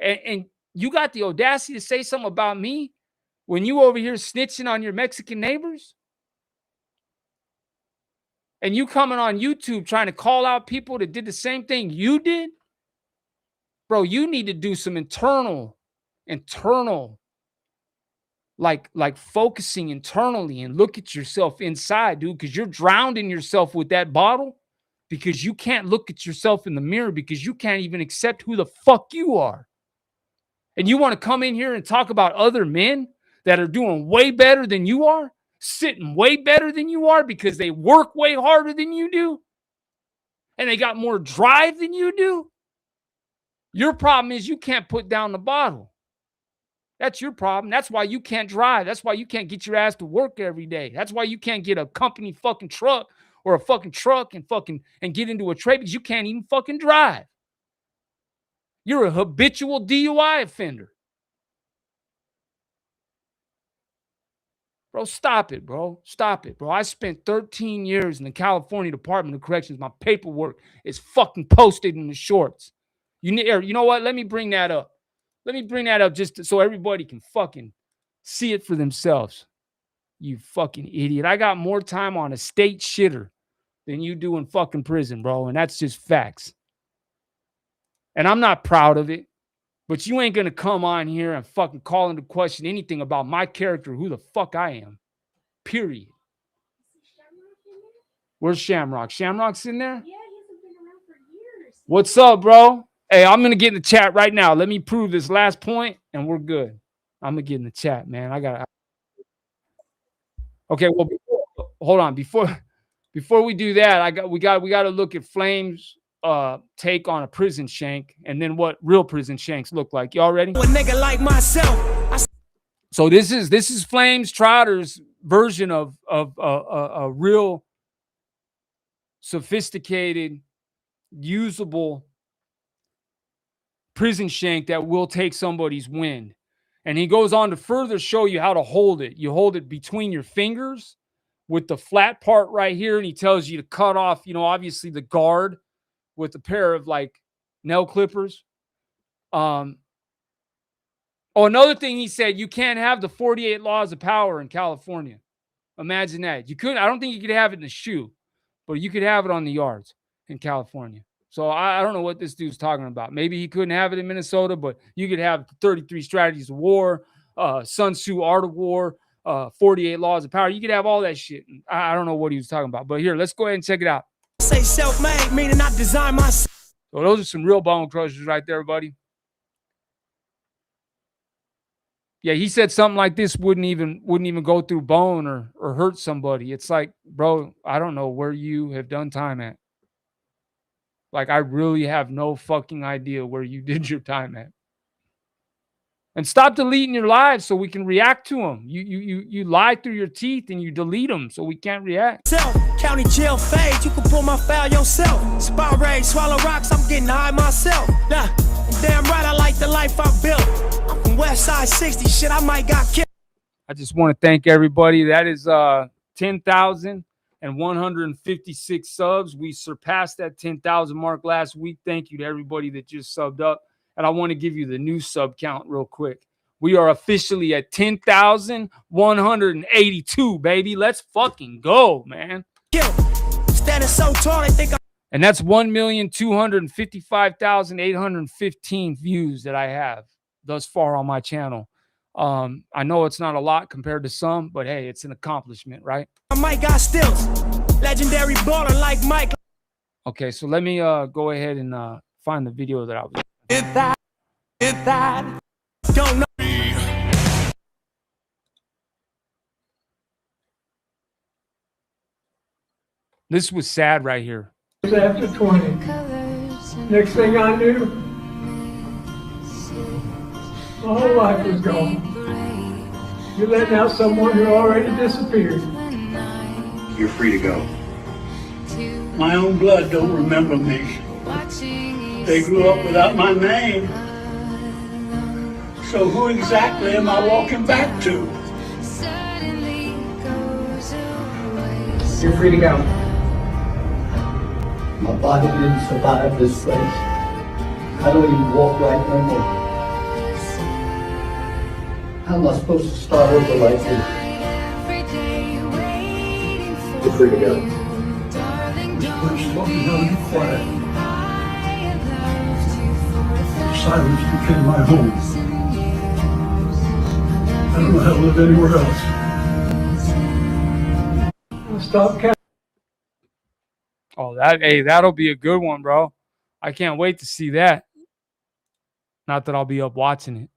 And you got the audacity to say something about me when you over here snitching on your Mexican neighbors? And you coming on YouTube trying to call out people that did the same thing you did? Bro, you need to do some internal, like focusing internally and look at yourself inside, dude, because you're drowning yourself with that bottle because you can't look at yourself in the mirror because you can't even accept who the fuck you are. And you want to come in here and talk about other men that are doing way better than you are, sitting way better than you are because they work way harder than you do, and they got more drive than you do. Your problem is you can't put down the bottle. That's your problem. That's why you can't drive. That's why you can't get your ass to work every day. That's why you can't get a company fucking truck or a fucking truck and get into a trade because you can't even fucking drive. You're a habitual DUI offender. Bro, stop it, bro. Stop it, bro. I spent 13 years in the California Department of Corrections. My paperwork is fucking posted in the shorts. You know what? Let me bring that up. Let me bring that up just so everybody can fucking see it for themselves. You fucking idiot. I got more time on a state shitter than you do in fucking prison, bro. And that's just facts. And I'm not proud of it. But you ain't going to come on here and fucking call into question anything about my character, who the fuck I am. Period. Where's Shamrock? Shamrock's in there? Yeah, he hasn't been around for years. What's up, bro? Hey, I'm going to get in the chat right now. Let me prove this last point, and we're good. I'm going to get in the chat, man. Okay, well, hold on. Before we do that, we got to look at Flame's take on a prison shank, and then what real prison shanks look like. Y'all ready? A nigga like myself. So this is Flames Trotter's version of a real sophisticated, usable prison shank that will take somebody's wind. And he goes on to further show you how to hold it. You hold it between your fingers with the flat part right here, and he tells you to cut off, obviously the guard with a pair of like nail clippers. Another thing he said, you can't have the 48 laws of power in California. Imagine that. I don't think you could have it in the shoe, but you could have it on the yards in California. So I don't know what this dude's talking about. Maybe he couldn't have it in Minnesota, but you could have 33 strategies of war, Sun Tzu art of war, 48 laws of power. You could have all that shit. I don't know what he was talking about, but here, let's go ahead and check it out. Say self-made, meaning I design myself. So those are some real bone crushers right there, buddy. Yeah, he said something like this wouldn't even go through bone or hurt somebody. It's like, bro, I don't know where you have done time at. Like, I really have no fucking idea where you did your time at. And stop deleting your lives so we can react to them. You lie through your teeth and you delete them so we can't react. County jail fade, you can pull my file yourself. Spy raid, swallow rocks, I'm getting high myself. Nah, damn right, I like the life I built. I'm from West Side 60, shit, I might got killed. I just want to thank everybody. That is 10,156 subs. We surpassed that 10,000 mark last week. Thank you to everybody that just subbed up. And I want to give you the new sub count real quick. We are officially at 10,182, baby. Let's fucking go, man. Standing so tall, they think and that's 1,255,815 views that I have thus far on my channel. I know it's not a lot compared to some, but hey, it's an accomplishment, right? I might got stills. Legendary baller like Mike. Okay, so let me go ahead and find the video that I was. Don't know. This was sad right here. After 20. Next thing I knew, my whole life was gone. You're letting out someone who already disappeared. You're free to go. My own blood don't remember me. They grew up without my name. So who exactly am I walking back to? You're free to go. My body didn't survive this place. I don't even walk right no more. How am I supposed to start over like this? You're free to go. This place wasn't really quiet. Silence became my home. I don't know how to live anywhere else. I'll stop counting. Oh, that'll be a good one, bro. I can't wait to see that. Not that I'll be up watching it.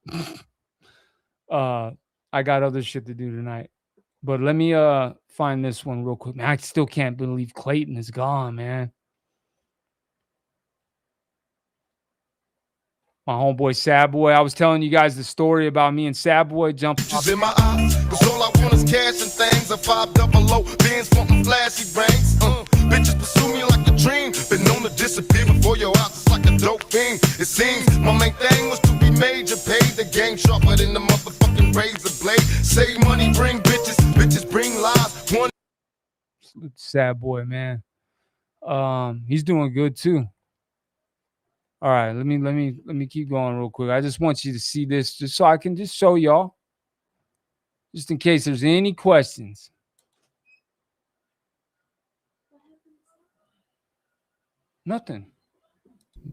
I got other shit to do tonight. But let me find this one real quick. Man, I still can't believe Clayton is gone, man. My homeboy Sad Boy. I was telling you guys the story about me and Sad Boy jumping off. In my eyes, 'cause all I want is cash and things. A 500 bands wanting flashy rings. Bitches pursue me like a dream. Been known to disappear before your house. It's like a dope fiend. It seems my main thing was to be major, pay the game sharper than the motherfucking razor blade. Save money, bring bitches, bitches bring lies. One Sad Boy, man. He's doing good too. All right, let me keep going real quick. I just want you to see this just so I can just show y'all, just in case there's any questions. Nothing.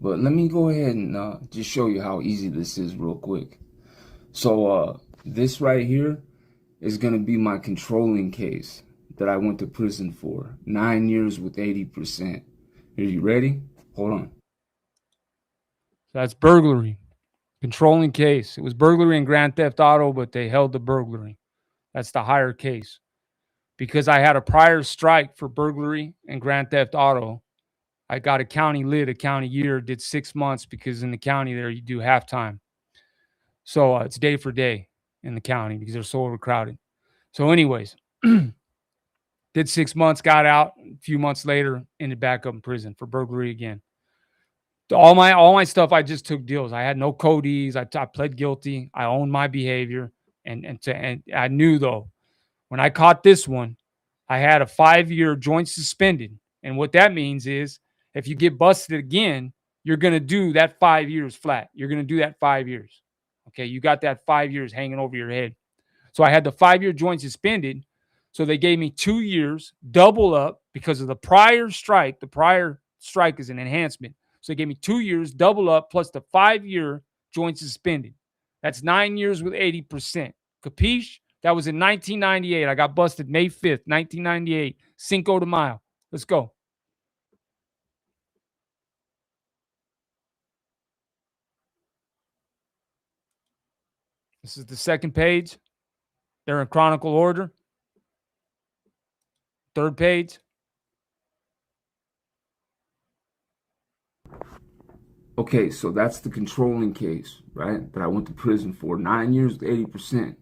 But let me go ahead and just show you how easy this is real quick. So this right here is going to be my controlling case that I went to prison for. 9 years with 80%. Are you ready? Hold on. That's burglary. Controlling case. It was burglary and grand theft auto, but they held the burglary. That's the higher case. Because I had a prior strike for burglary and grand theft auto, I got a county lid, a county year, did 6 months because in the county there you do halftime. So it's day for day in the county because they're so overcrowded. So anyways, did 6 months, got out. A few months later, ended back up in prison for burglary again. All my stuff, I just took deals. I had no codees. I pled guilty. I owned my behavior, and I knew though, when I caught this one, I had a 5-year joint suspended, and what that means is if you get busted again, you're gonna do that 5 years flat. You're gonna do that 5 years. Okay, you got that 5 years hanging over your head. So I had the 5-year joint suspended. So they gave me 2 years, double up because of the prior strike. The prior strike is an enhancement. So they gave me 2 years, double up, plus the 5-year joint suspended. That's 9 years with 80%. Capiche? That was in 1998. I got busted May 5th, 1998. Cinco de Mayo. Let's go. This is the second page. They're in chronicle order. Third page. Okay, so that's the controlling case, right? That I went to prison for. 9 years with 80%.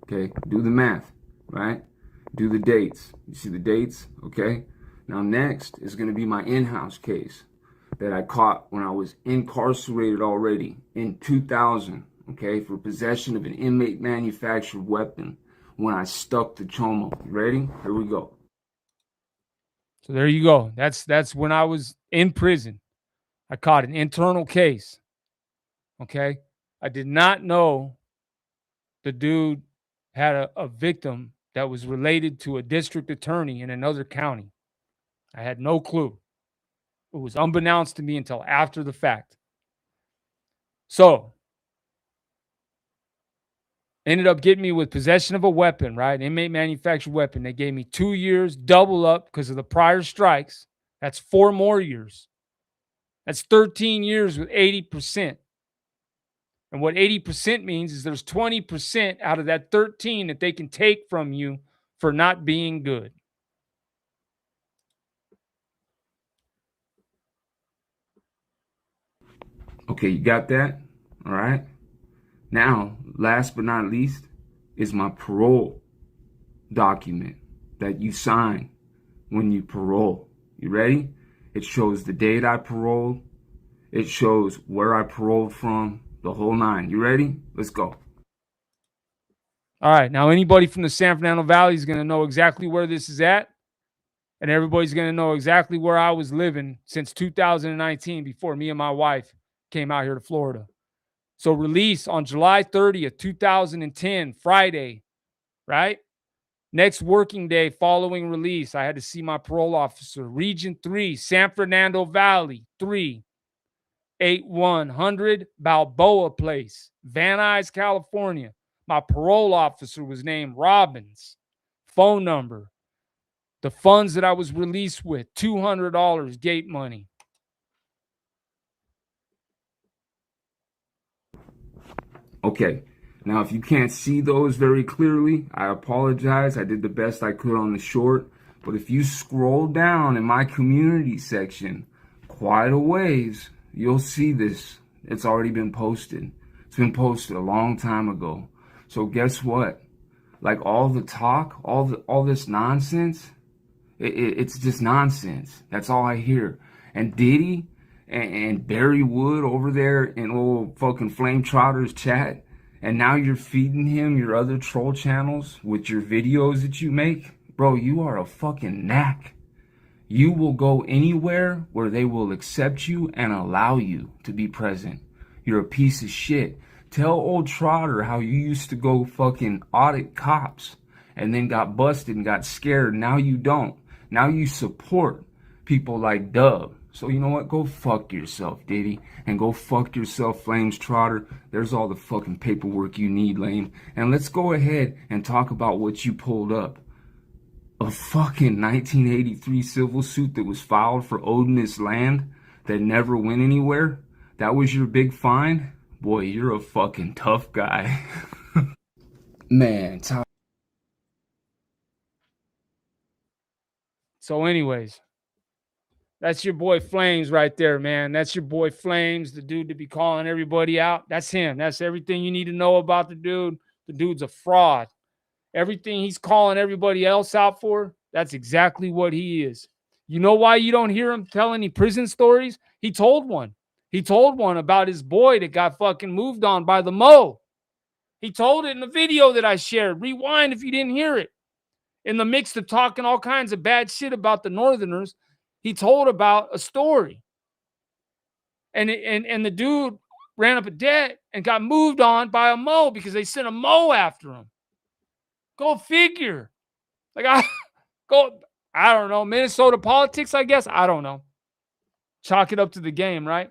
Okay, do the math, right? Do the dates. You see the dates? Okay. Now next is going to be my in-house case that I caught when I was incarcerated already in 2000, okay, for possession of an inmate manufactured weapon when I stuck to Chomo. You ready? Here we go. So there you go. That's when I was in prison. I caught an internal case. Okay. I did not know the dude had a victim that was related to a district attorney in another county. I had no clue. It was unbeknownst to me until after the fact. So, ended up getting me with possession of a weapon, right? Inmate manufactured weapon. They gave me 2 years, double up because of the prior strikes. That's 4 more years. That's 13 years with 80%. And what 80% means is there's 20% out of that 13 that they can take from you for not being good. Okay, you got that? All right. Now, last but not least, is my parole document that you sign when you parole. You ready? It shows the date I paroled. It shows where I paroled from, the whole 9. You ready? Let's go. All right. Now, anybody from the San Fernando Valley is going to know exactly where this is at. And everybody's going to know exactly where I was living since 2019 before me and my wife came out here to Florida. So release on July 30th, 2010, Friday, right? Next working day following release, I had to see my parole officer. Region 3, San Fernando Valley, 38100 Balboa Place, Van Nuys, California. My parole officer was named Robbins. Phone number. The funds that I was released with, $200 gate money. Okay. Now, if you can't see those very clearly, I apologize. I did the best I could on the short. But if you scroll down in my community section quite a ways, you'll see this. It's already been posted. It's been posted a long time ago. So guess what? Like all the talk, all this nonsense, it's just nonsense. That's all I hear. And Diddy and Barry Wood over there in old fucking Flame Trotter's chat, and now you're feeding him your other troll channels with your videos that you make. Bro, you are a fucking knack. You will go anywhere where they will accept you and allow you to be present. You're a piece of shit. Tell old Trotter how you used to go fucking audit cops and then got busted and got scared. Now you don't. Now you support people like Dub. So you know what? Go fuck yourself, Diddy. And go fuck yourself, Flames Trotter. There's all the fucking paperwork you need, lame. And let's go ahead and talk about what you pulled up. A fucking 1983 civil suit that was filed for Odinist land that never went anywhere. That was your big find? Boy, you're a fucking tough guy. Man, So anyways, that's your boy Flames right there, man. That's your boy Flames, the dude to be calling everybody out. That's him. That's everything you need to know about the dude. The dude's a fraud. Everything he's calling everybody else out for, that's exactly what he is. You know why you don't hear him tell any prison stories? He told one. He told one about his boy that got fucking moved on by the Mo. He told it in the video that I shared. Rewind if you didn't hear it. In the mix of talking all kinds of bad shit about the Northerners, he told about a story. And the dude ran up a debt and got moved on by a Mo because they sent a Mo after him. Go figure. Like, I don't know. Minnesota politics, I guess. I don't know. Chalk it up to the game, right?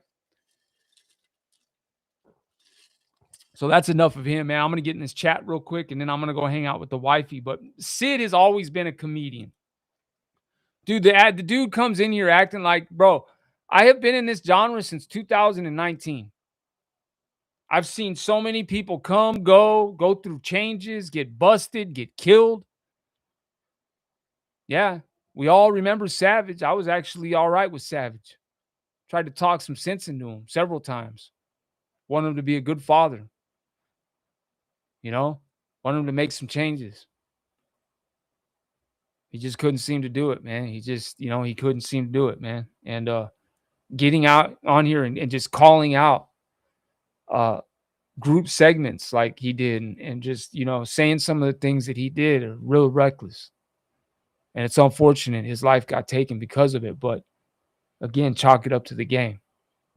So that's enough of him, man. I'm going to get in this chat real quick, and then I'm going to go hang out with the wifey. But Sid has always been a comedian. Dude, the dude comes in here acting like, bro, I have been in this genre since 2019. I've seen so many people come, go through changes, get busted, get killed. Yeah, we all remember Savage. I was actually all right with Savage. Tried to talk some sense into him several times. Want him to be a good father. You know, want him to make some changes. He just couldn't seem to do it, man. He just, he couldn't seem to do it, man. And getting out on here and just calling out group segments like he did and just, saying some of the things that he did are real reckless. And it's unfortunate his life got taken because of it. But again, chalk it up to the game.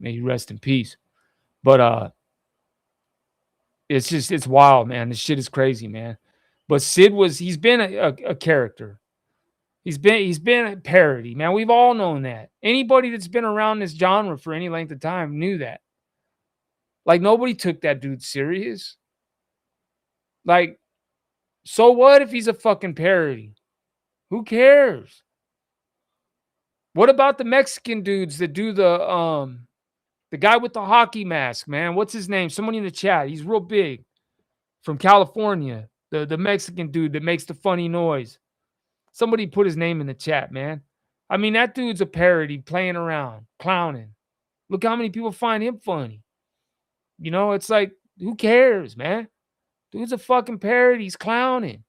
May he rest in peace. But it's wild, man. This shit is crazy, man. But Sid he's been a character. He's been a parody, man. We've all known that. Anybody that's been around this genre for any length of time knew that. Like, nobody took that dude serious. Like, so what if he's a fucking parody? Who cares? What about the Mexican dudes that do the guy with the hockey mask, man? What's his name? Somebody in the chat. He's real big. From California. The Mexican dude that makes the funny noise. Somebody put his name in the chat, man. I mean, that dude's a parody, playing around, clowning. Look how many people find him funny. It's like, who cares, man? Dude's a fucking parody. He's clowning.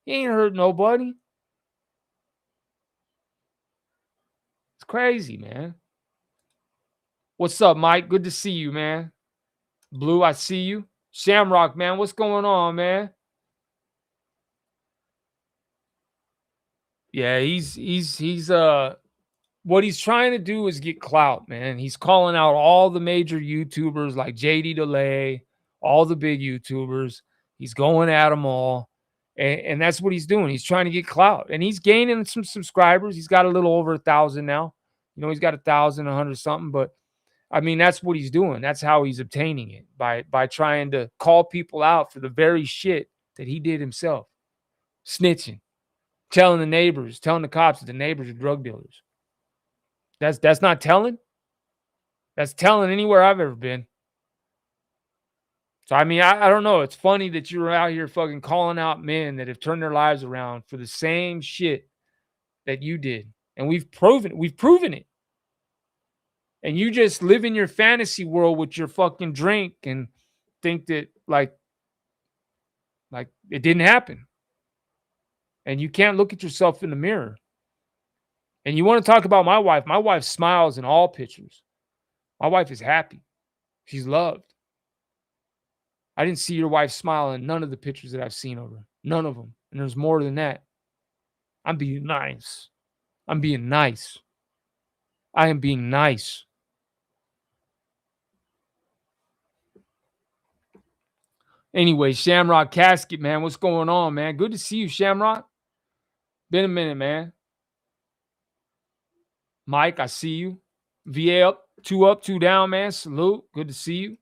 He ain't hurt nobody. It's crazy, man. What's up, Mike? Good to see you, man. Blue, I see you. Shamrock, man, what's going on, man? Yeah, he's what he's trying to do is get clout, man. He's calling out all the major YouTubers like JD DeLay, all the big YouTubers. He's going at them all. And that's what he's doing. He's trying to get clout. And he's gaining some subscribers. He's got a little over 1,000 now. He's got 1,100 something. But, I mean, that's what he's doing. That's how he's obtaining it, by trying to call people out for the very shit that he did himself. Snitching. Telling the neighbors, telling the cops that the neighbors are drug dealers. That's not telling. That's telling anywhere I've ever been. So, I mean, I don't know. It's funny that you're out here fucking calling out men that have turned their lives around for the same shit that you did. And we've proven it. We've proven it. And you just live in your fantasy world with your fucking drink and think that like it didn't happen. And you can't look at yourself in the mirror. And you want to talk about my wife. My wife smiles in all pictures. My wife is happy. She's loved. I didn't see your wife smile in none of the pictures that I've seen of her. None of them. And there's more than that. I'm being nice. I'm being nice. I am being nice. Anyway, Shamrock Casket, man. What's going on, man? Good to see you, Shamrock. Been a minute, man. Mike, I see you. VA up, two down, man. Salute. Good to see you.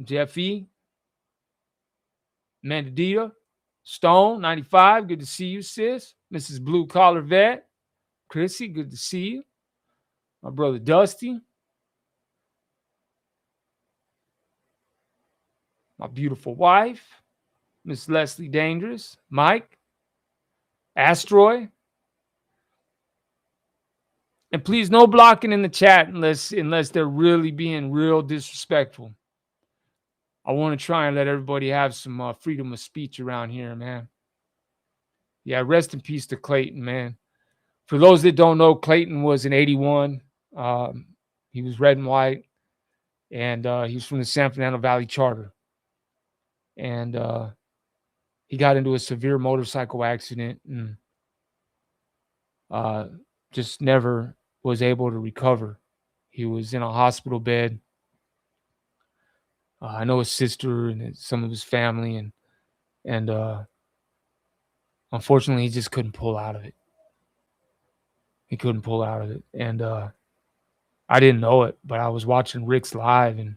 Jeffy. Mandadita. Stone, 95. Good to see you, sis. Mrs. Blue Collar Vet. Chrissy, good to see you. My brother Dusty. My beautiful wife. Miss Leslie Dangerous. Mike. Asteroid. And please, no blocking in the chat unless they're really being real disrespectful. I want to try and let everybody have some freedom of speech around here, man. Yeah, rest in peace to Clayton, man. For those that don't know, Clayton was in 81. He was red and white, and he was from the San Fernando Valley Charter. And he got into a severe motorcycle accident and just never was able to recover. He was in a hospital bed. I know his sister and some of his family, and unfortunately, he just couldn't pull out of it. He couldn't pull out of it, and I didn't know it, but I was watching Rick's live, and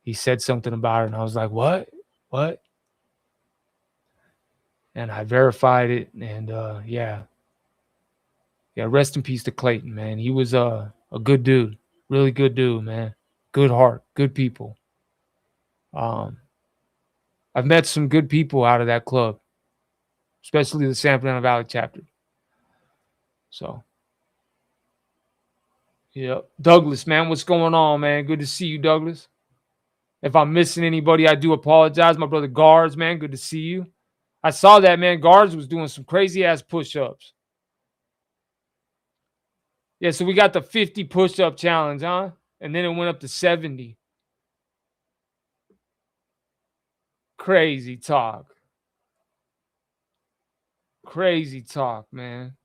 he said something about it, and I was like, "What? What?" And I verified it, and yeah. Rest in peace to Clayton, man. He was a good dude, really good dude, man. Good heart, good people. I've met some good people out of that club, especially the San Fernando Valley chapter. So, yeah. Douglas, man, what's going on, man? Good to see you, Douglas. If I'm missing anybody, I do apologize. My brother Guards, man, good to see you. I saw that, man. Guards was doing some crazy-ass push-ups. Yeah, so we got the 50 push-up challenge, huh? And then it went up to 70. Crazy talk. Crazy talk, man.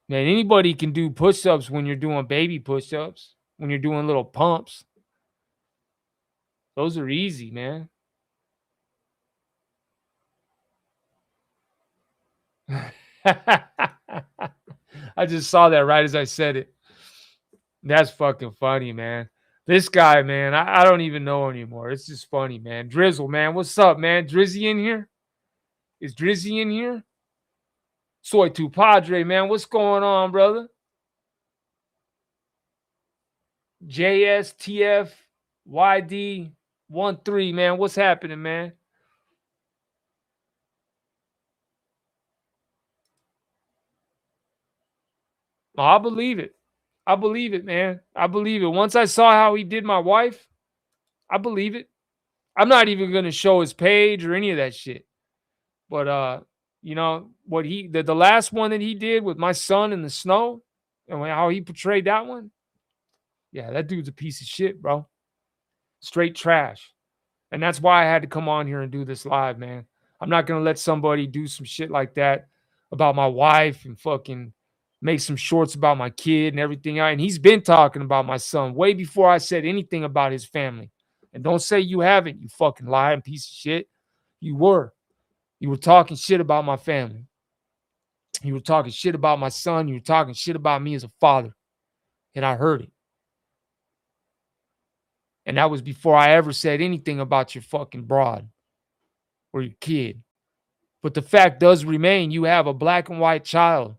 Man, anybody can do push-ups when you're doing baby push-ups, when you're doing little pumps. Those are easy, man. I just saw that right as I said it. That's fucking funny, man. This guy, man, I don't even know anymore. It's just funny, man. Drizzle, man. What's up, man? Drizzy in here? Is Drizzy in here? Soy Tu Padre, man. What's going on, brother? JSTF YD13, man. What's happening, man? Oh, I believe it. I believe it, man. I believe it. Once I saw how he did my wife, I believe it. I'm not even going to show his page or any of that shit. But you know, what the last one that he did with my son in the snow and how he portrayed that one. Yeah, that dude's a piece of shit, bro. Straight trash. And that's why I had to come on here and do this live, man. I'm not going to let somebody do some shit like that about my wife and fucking make some shorts about my kid and everything. And he's been talking about my son way before I said anything about his family. And don't say you haven't, you fucking lying piece of shit. You were. You were talking shit about my family. You were talking shit about my son. You were talking shit about me as a father. And I heard it. And that was before I ever said anything about your fucking broad or your kid. But the fact does remain, you have a black and white child.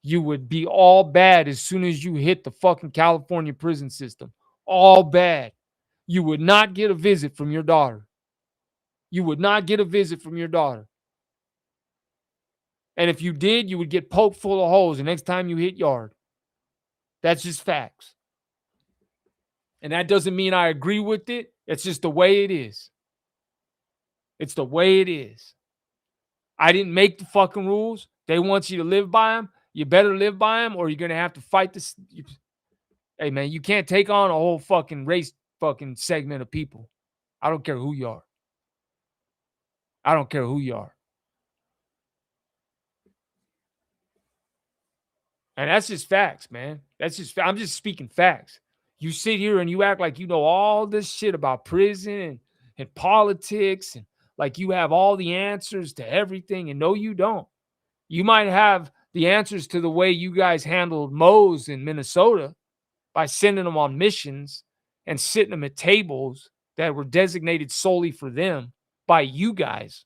You would be all bad as soon as you hit the fucking California prison system. All bad. you would not get a visit from your daughter. You would not get a visit from your daughter. And if you did, you would get poked full of holes the next time you hit yard. That's just facts. And that doesn't mean I agree with it. It's just the way it is. It's the way it is. I didn't make the fucking rules. They want you to live by them. You better live by them or you're going to have to fight this. Hey, man, you can't take on a whole fucking race fucking segment of people. I don't care who you are. I don't care who you are. And that's just facts, man. I'm just speaking facts. You sit here and you act like you know all this shit about prison and politics and like you have all the answers to everything. And no, you don't. You might have the answers to the way you guys handled Moes in Minnesota by sending them on missions and sitting them at tables that were designated solely for them by you guys.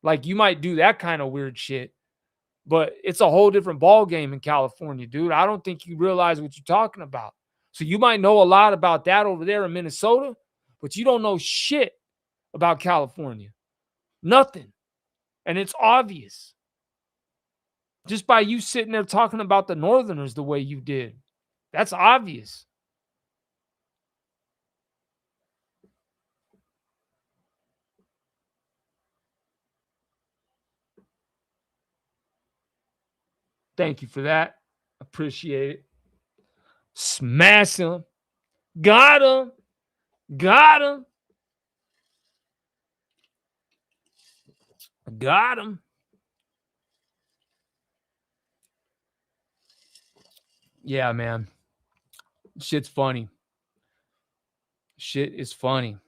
Like you might do that kind of weird shit. But it's a whole different ball game in California, dude. I don't think you realize what you're talking about. So you might know a lot about that over there in Minnesota, but you don't know shit about California. Nothing. And it's obvious. Just by you sitting there talking about the Northerners the way you did. That's obvious. Thank you for that. Appreciate it. Smash him. Got him. Got him. Got him. Yeah, man. Shit's funny. Shit is funny.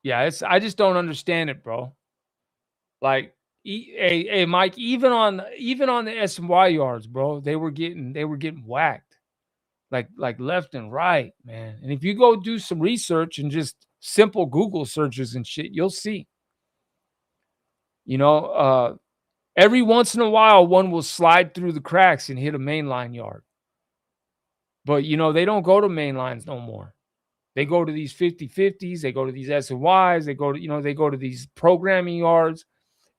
Yeah, I just don't understand it, bro. Like, hey, Mike, even on the SY yards, bro, they were getting whacked, like left and right, man. And if you go do some research and just simple Google searches and shit, you'll see. You know, every once in a while, one will slide through the cracks and hit a mainline yard. But you know, they don't go to main lines no more. They go to these 50-50s, they go to these SYs, they go to these programming yards.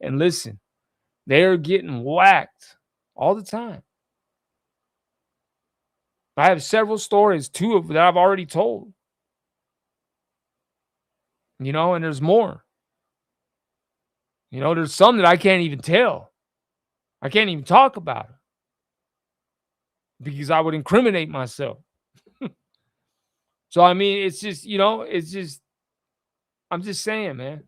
And listen, they're getting whacked all the time. I have several stories, two of that I've already told. You know, and there's more. You know, there's some that I can't even tell. I can't even talk about it because I would incriminate myself. So, I mean, it's just, you know, I'm just saying, man.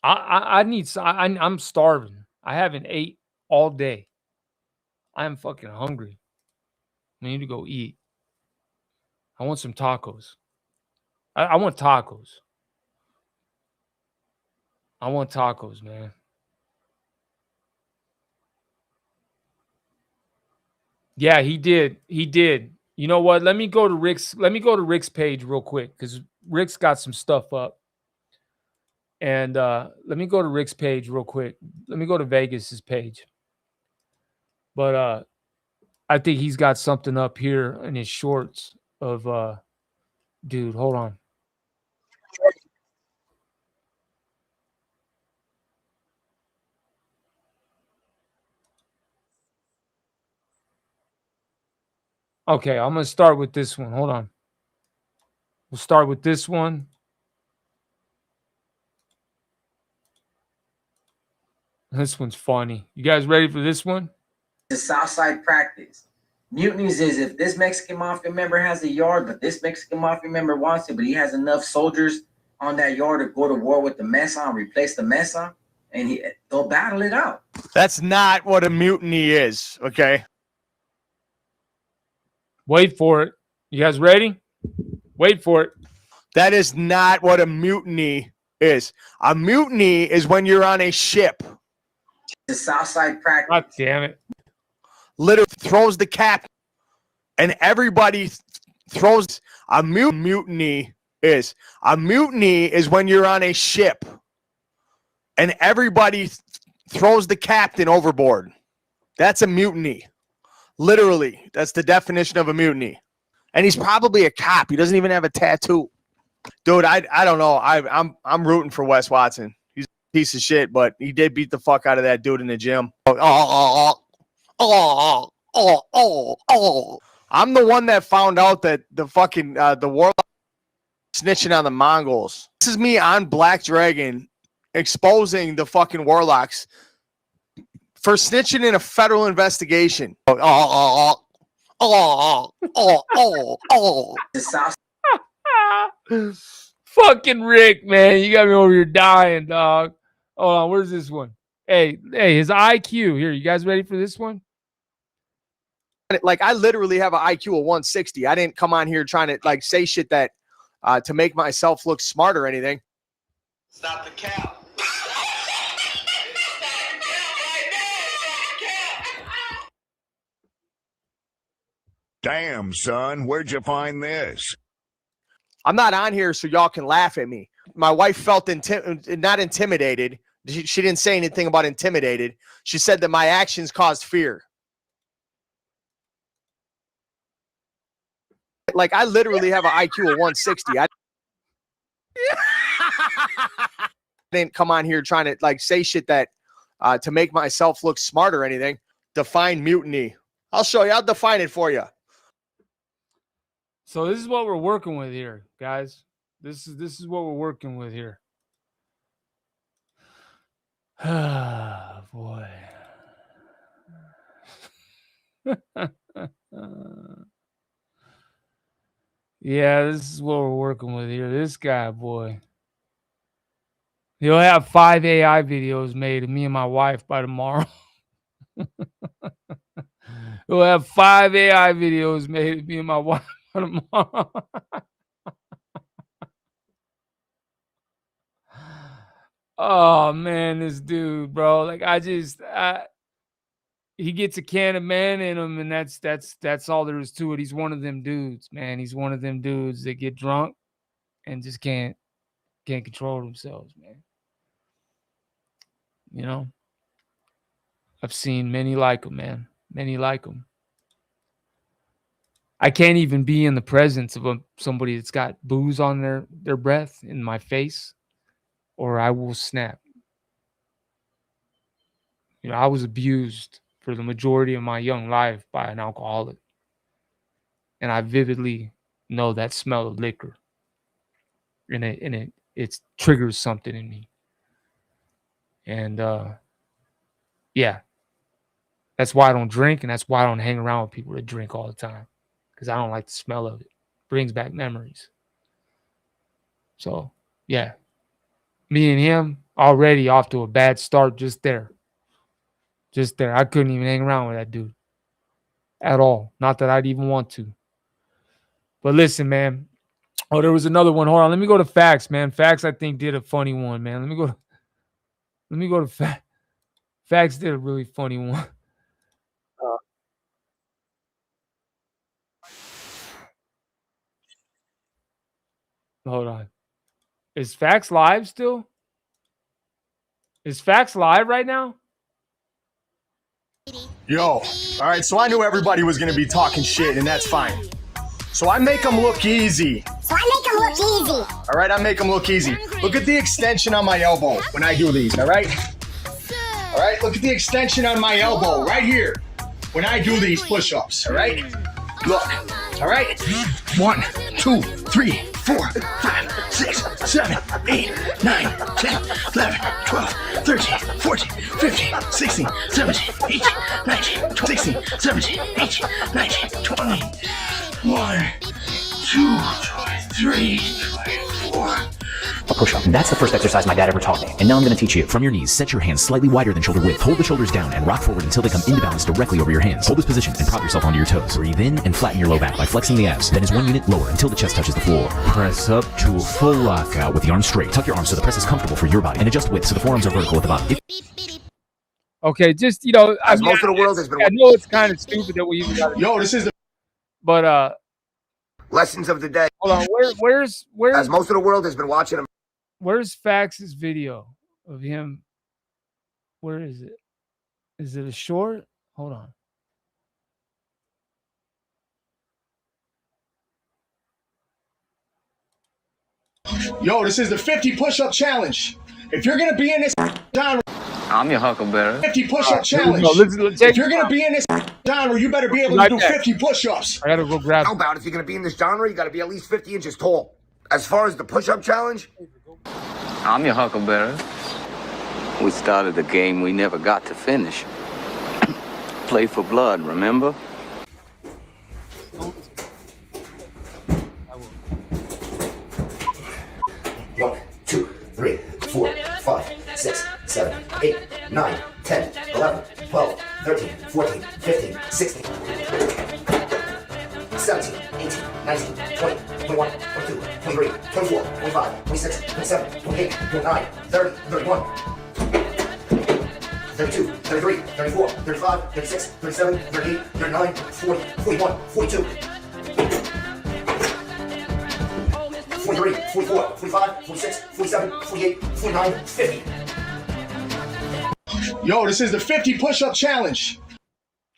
I'm starving. I haven't ate all day. I'm fucking hungry. I need to go eat. I want some tacos. I want tacos. I want tacos, man. Yeah, he did. He did. You know what? Let me go to Rick's page real quick because Rick's got some stuff up. And let me go to Rick's page real quick. Let me go to Vegas's page. But I think he's got something up here in his shorts of dude, hold on. Okay, I'm going to start with this one. Hold on. We'll start with this one. This one's funny. You guys ready for this one? The Southside practice. Mutinies is if this Mexican Mafia member has a yard, but this Mexican Mafia member wants it, but he has enough soldiers on that yard to go to war with the Mesa, replace the Mesa, and they'll battle it out. That's not what a mutiny is, okay? Wait for it. You guys ready? Wait for it. That is not what a mutiny is. A mutiny is when you're on a ship. The Southside practice. God damn it. Literally throws the cap and everybody throws a mutiny is. A mutiny is when you're on a ship and everybody throws the captain overboard. That's a mutiny. Literally, that's the definition of a mutiny. And he's probably a cop. He doesn't even have a tattoo. Dude, I don't know. I'm rooting for Wes Watson. He's a piece of shit, but he did beat the fuck out of that dude in the gym. I'm the one that found out that the fucking the warlock snitching on the Mongols. This is me on Black Dragon exposing the fucking warlocks for snitching in a federal investigation. Fucking Rick, man. You got me over here dying, dog. Hold on. Where's this one? Hey, his IQ. Here, you guys ready for this one? Like, I literally have an IQ of 160. I didn't come on here trying to like say shit that to make myself look smart or anything. Stop the count. Damn, son, where'd you find this? I'm not on here so y'all can laugh at me. My wife felt not intimidated. She didn't say anything about intimidated. She said that my actions caused fear. Like, I literally have an IQ of 160. I didn't come on here trying to like say shit that to make myself look smart or anything. Define mutiny. I'll show you. I'll define it for you. So this is what we're working with here, guys. This is what we're working with here. Ah, boy. Yeah, this is what we're working with here. This guy, boy. He'll have 5 AI videos made of me and my wife by tomorrow. He'll have 5 AI videos made of me and my wife by tomorrow. Oh man, this dude, bro. Like he gets a can of man in him, and that's all there is to it. He's one of them dudes, man. He's one of them dudes that get drunk and just can't control themselves, man. You know? I've seen many like him, man. Many like him. I can't even be in the presence of somebody that's got booze on their breath in my face, or I will snap. You know, I was abused for the majority of my young life by an alcoholic. And I vividly know that smell of liquor. And it triggers something in me. And yeah. That's why I don't drink, and that's why I don't hang around with people that drink all the time. Because I don't like the smell of it. Brings back memories. So yeah. Me and him already off to a bad start just there. Just there. I couldn't even hang around with that dude. At all. Not that I'd even want to. But listen, man. Oh, there was another one. Hold on. Let me go to Facts, man. Facts, I think, did a funny one, man. Let me go to Facts. Facts did a really funny one. Hold on. Is Facts live still? Is Facts live right now? Yo, all right, so I knew everybody was going to be talking shit, and that's fine. So I make them look easy. All right, I make them look easy. Look at the extension on my elbow when I do these, all right? All right, look at the extension on my elbow right here when I do these push-ups, all right? Look, all right? 1, 2, 3, 4, 5, 6, 7, 8, 9, 10, 11, 12, 13, 14, 15, 16, 17, 18, 19, 20, 16, 17, 18, 19, 20. 1, 2, 3, 4. A push-up. That's the first exercise my dad ever taught me. And now I'm going to teach you. From your knees, set your hands slightly wider than shoulder width. Hold the shoulders down and rock forward until they come into balance directly over your hands. Hold this position and prop yourself onto your toes. Breathe in and flatten your low back by flexing the abs. Then is 1 unit lower until the chest touches the floor. Press up to a full lockout with the arms straight. Tuck your arms so the press is comfortable for your body and adjust width so the forearms are vertical at the bottom. Okay, just, you know, I Most of the world has been. I know it's kind of stupid that we even got to. Yo, this is the. But Lessons of the day. hold on. Where's As most of the world has been watching them. Where's Fax's video of him? Where is it? Is it a short? Hold on. Yo, this is the 50 push-up challenge. If you're gonna be in this genre, I'm your huckleberry. 50 push-up challenge. If you're gonna be in this genre, you better be able to do 50 push-ups. I gotta go grab. How about if you're gonna be in this genre, you gotta be at least 50 inches tall. As far as the push-up challenge, I'm your huckleberry. We started a game we never got to finish. Play for blood, remember? 1, 2, 3, 4, 5, 6, 7, 8, 9, 10, 11, 12, 13, 14, 15, 16, 17, 18, 19, 20, 21, 22, 23, 24, 25, 26, 27, 28, 29, 30, 31, 32, 33, 34, 35, 36, 37, 38, 39, 40, 41, 42. 43, 44, 45, 46, 47, 48, 49, 50. Yo, this is the 50 push-up challenge.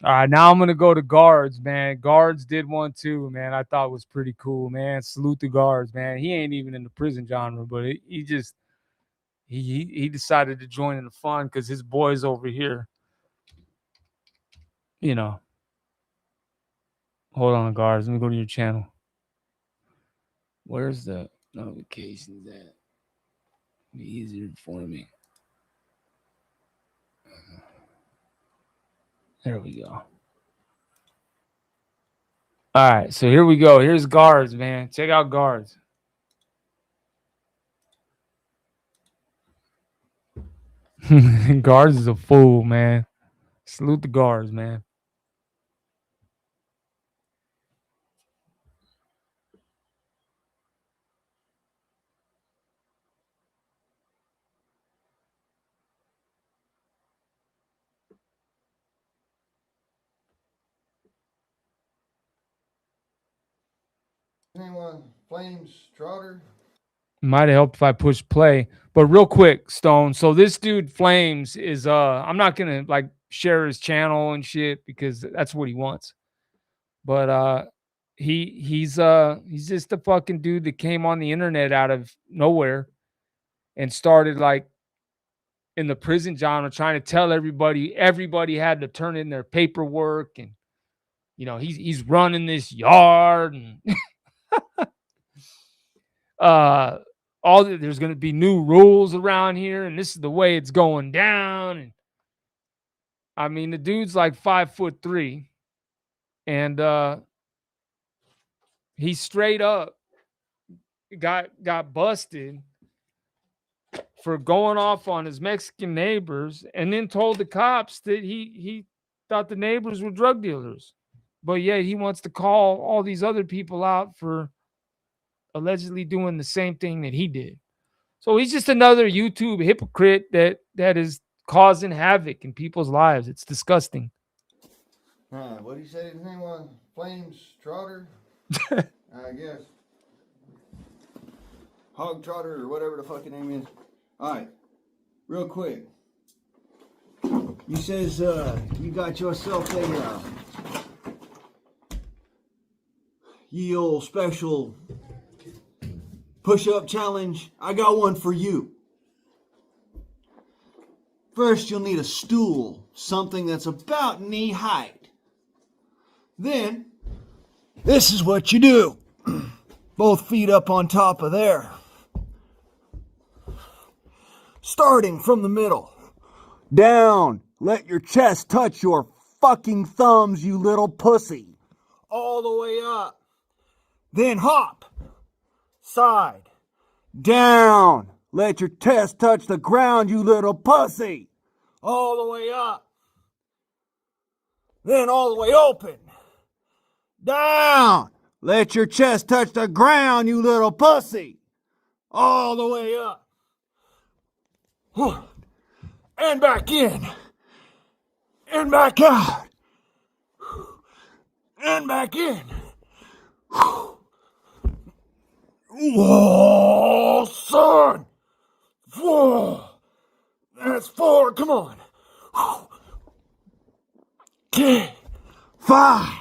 All right, now I'm gonna go to guards, man. Guards did one too, man. I thought was pretty cool, man. Salute the guards, man. He ain't even in the prison genre, but he just he decided to join in the fun because his boys over here, you know. Hold on, guards. Let me go to your channel. Where's the notifications at? Be easier for me. There we go. All right, so here we go. Here's guards, man. Check out guards. Guards is a fool, man. Salute the guards, man. Anyone? Flames, Trotter? Might have helped if I push play. But real quick, Stone. So this dude Flames is I'm not gonna like share his channel and shit because that's what he wants. But he's just a fucking dude that came on the internet out of nowhere and started like in the prison genre trying to tell everybody had to turn in their paperwork, and you know he's running this yard and there's going to be new rules around here and this is the way it's going down. And I mean the dude's like 5'3" and he straight up got busted for going off on his Mexican neighbors and then told the cops that he thought the neighbors were drug dealers. But yet he wants to call all these other people out for allegedly doing the same thing that he did. So he's just another YouTube hypocrite that is causing havoc in people's lives. It's disgusting. What did he say his name was? Flames, Trotter? I guess. Hog Trotter or whatever the fucking name is. Alright, real quick. You says you got yourself a ye old special push-up challenge. I got one for you. First, you'll need a stool, something that's about knee height. Then, this is what you do. Both feet up on top of there. Starting from the middle. Down. Let your chest touch your fucking thumbs, you little pussy. All the way up. Then hop. Side. Down. Let your chest touch the ground, you little pussy. All the way up. Then all the way open. Down. Let your chest touch the ground, you little pussy. All the way up. And back in. And back out. And back in. Whoa, son. Whoa. That's 4. Come on. Okay. 5.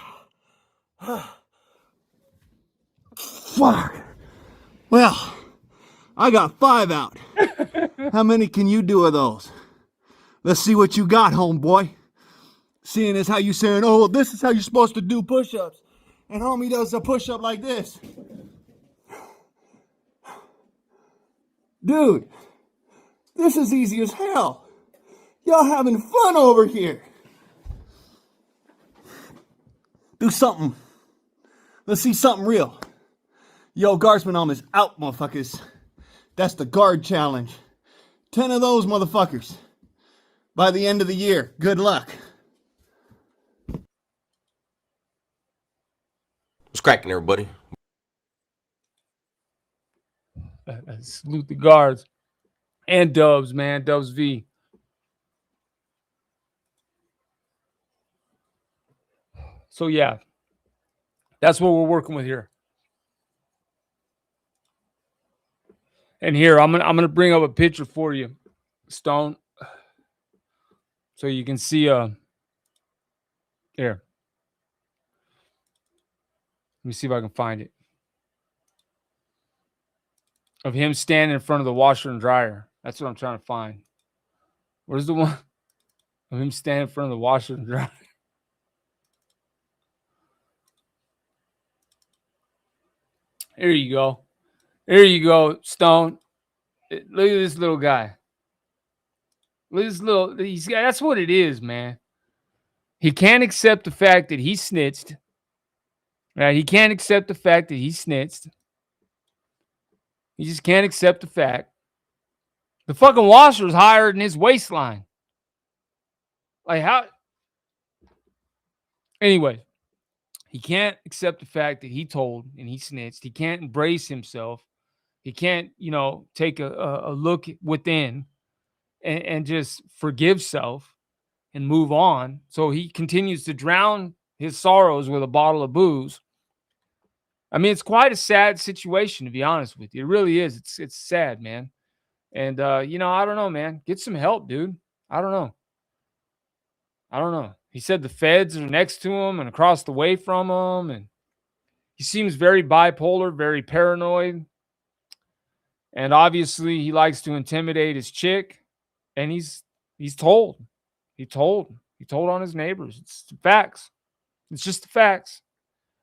Fuck. Well, I got 5 out. How many can you do of those? Let's see what you got, homeboy. Seeing as how you saying, oh, this is how you're supposed to do push-ups. And homie does a push-up like this. Dude, this is easy as hell. Y'all having fun over here. Do something. Let's see something real. Yo, guardsman arm is out, motherfuckers. That's the guard challenge. 10 of those motherfuckers. By the end of the year. Good luck. What's cracking, everybody? Salute the guards. And Dubs, man. Dubs V. So, yeah. That's what we're working with here. And here, I'm gonna bring up a picture for you, Stone. So you can see here. Let me see if I can find it. Of him standing in front of the washer and dryer. That's what I'm trying to find. Where's the one of him standing in front of the washer and dryer? Here you go. Here you go, Stone. Look at this little guy. Look at this little. That's what it is, man. He can't accept the fact that he snitched. Right? He can't accept the fact that he snitched. He just can't accept the fact. The fucking washer is higher than his waistline. Like how? Anyway, he can't accept the fact that he told and he snitched. He can't embrace himself. He can't, take a look within and just forgive self and move on. So he continues to drown his sorrows with a bottle of booze. I mean, it's quite a sad situation, to be honest with you. It really is. It's sad, man. And, I don't know, man. Get some help, dude. I don't know. He said the feds are next to him and across the way from him. And he seems very bipolar, very paranoid. And obviously he likes to intimidate his chick. And he's told. He told on his neighbors. It's the facts. It's just the facts.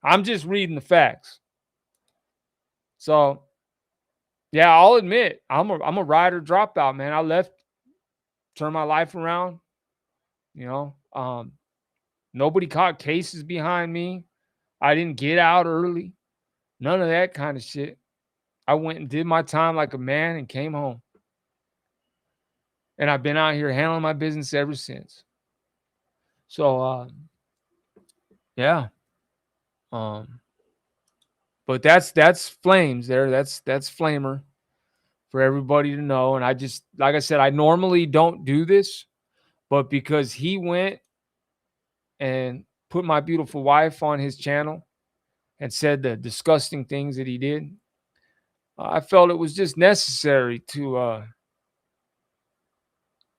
I'm just reading the facts. So, yeah, I'll admit, I'm a rider dropout, man. I left, turned my life around. Nobody caught cases behind me. I didn't get out early. None of that kind of shit. I went and did my time like a man and came home. And I've been out here handling my business ever since. So, yeah. But that's Flames there. That's Flamer for everybody to know. And I just, like I said, I normally don't do this, but because he went and put my beautiful wife on his channel and said the disgusting things that he did, I felt it was just necessary to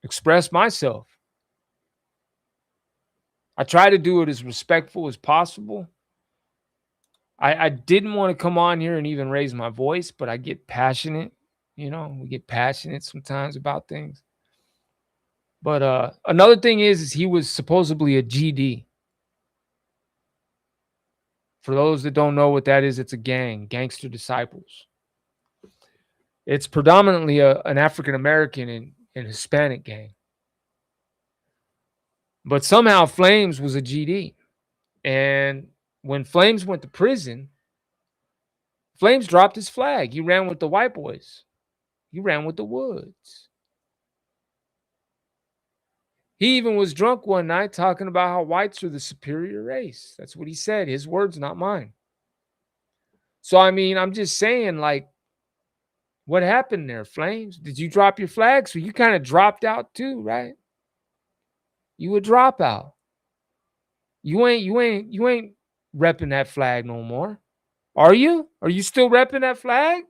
express myself. I try to do it as respectful as possible. I didn't want to come on here and even raise my voice, but I get passionate. We get passionate sometimes about things. But another thing is he was supposedly a GD. For those that don't know what that is, it's a gang, Gangster Disciples. It's predominantly an African-American and Hispanic gang. But somehow Flames was a GD. And when Flames went to prison, Flames dropped his flag. He ran with the white boys. He ran with the Woods. He even was drunk one night talking about how whites are the superior race. That's what he said. His words, not mine. So, I mean, I'm just saying, like, what happened there, Flames? Did you drop your flag? So you kind of dropped out too, right? You a dropout. You ain't repping that flag no more. Are you? Are you still repping that flag?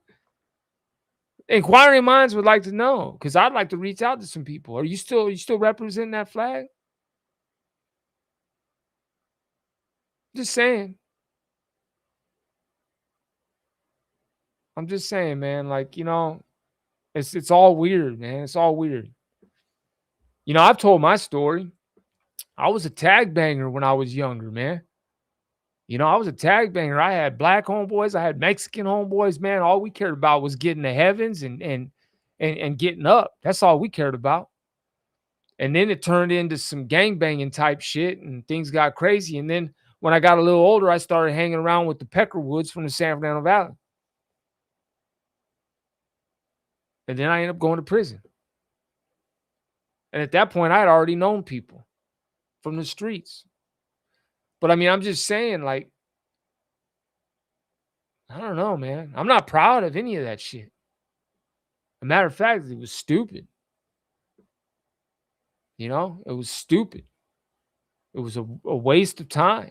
Inquiring minds would like to know, because I'd like to reach out to some people. Are you still representing that flag? Just saying. I'm just saying, man. Like, It's all weird, man. It's all weird. You know, I've told my story. I was a tag banger when I was younger, man. You know, I was a tag banger. I had black homeboys, I had Mexican homeboys, man. All we cared about was getting to heavens and getting up. That's all we cared about. And then it turned into some gangbanging type shit and things got crazy. And then when I got a little older, I started hanging around with the Peckerwoods from the San Fernando Valley. And then I ended up going to prison. And at that point, I had already known people from the streets. But I mean, I'm just saying, like, I don't know, man. I'm not proud of any of that shit. As a matter of fact, it was stupid. You know, it was stupid. It was a waste of time.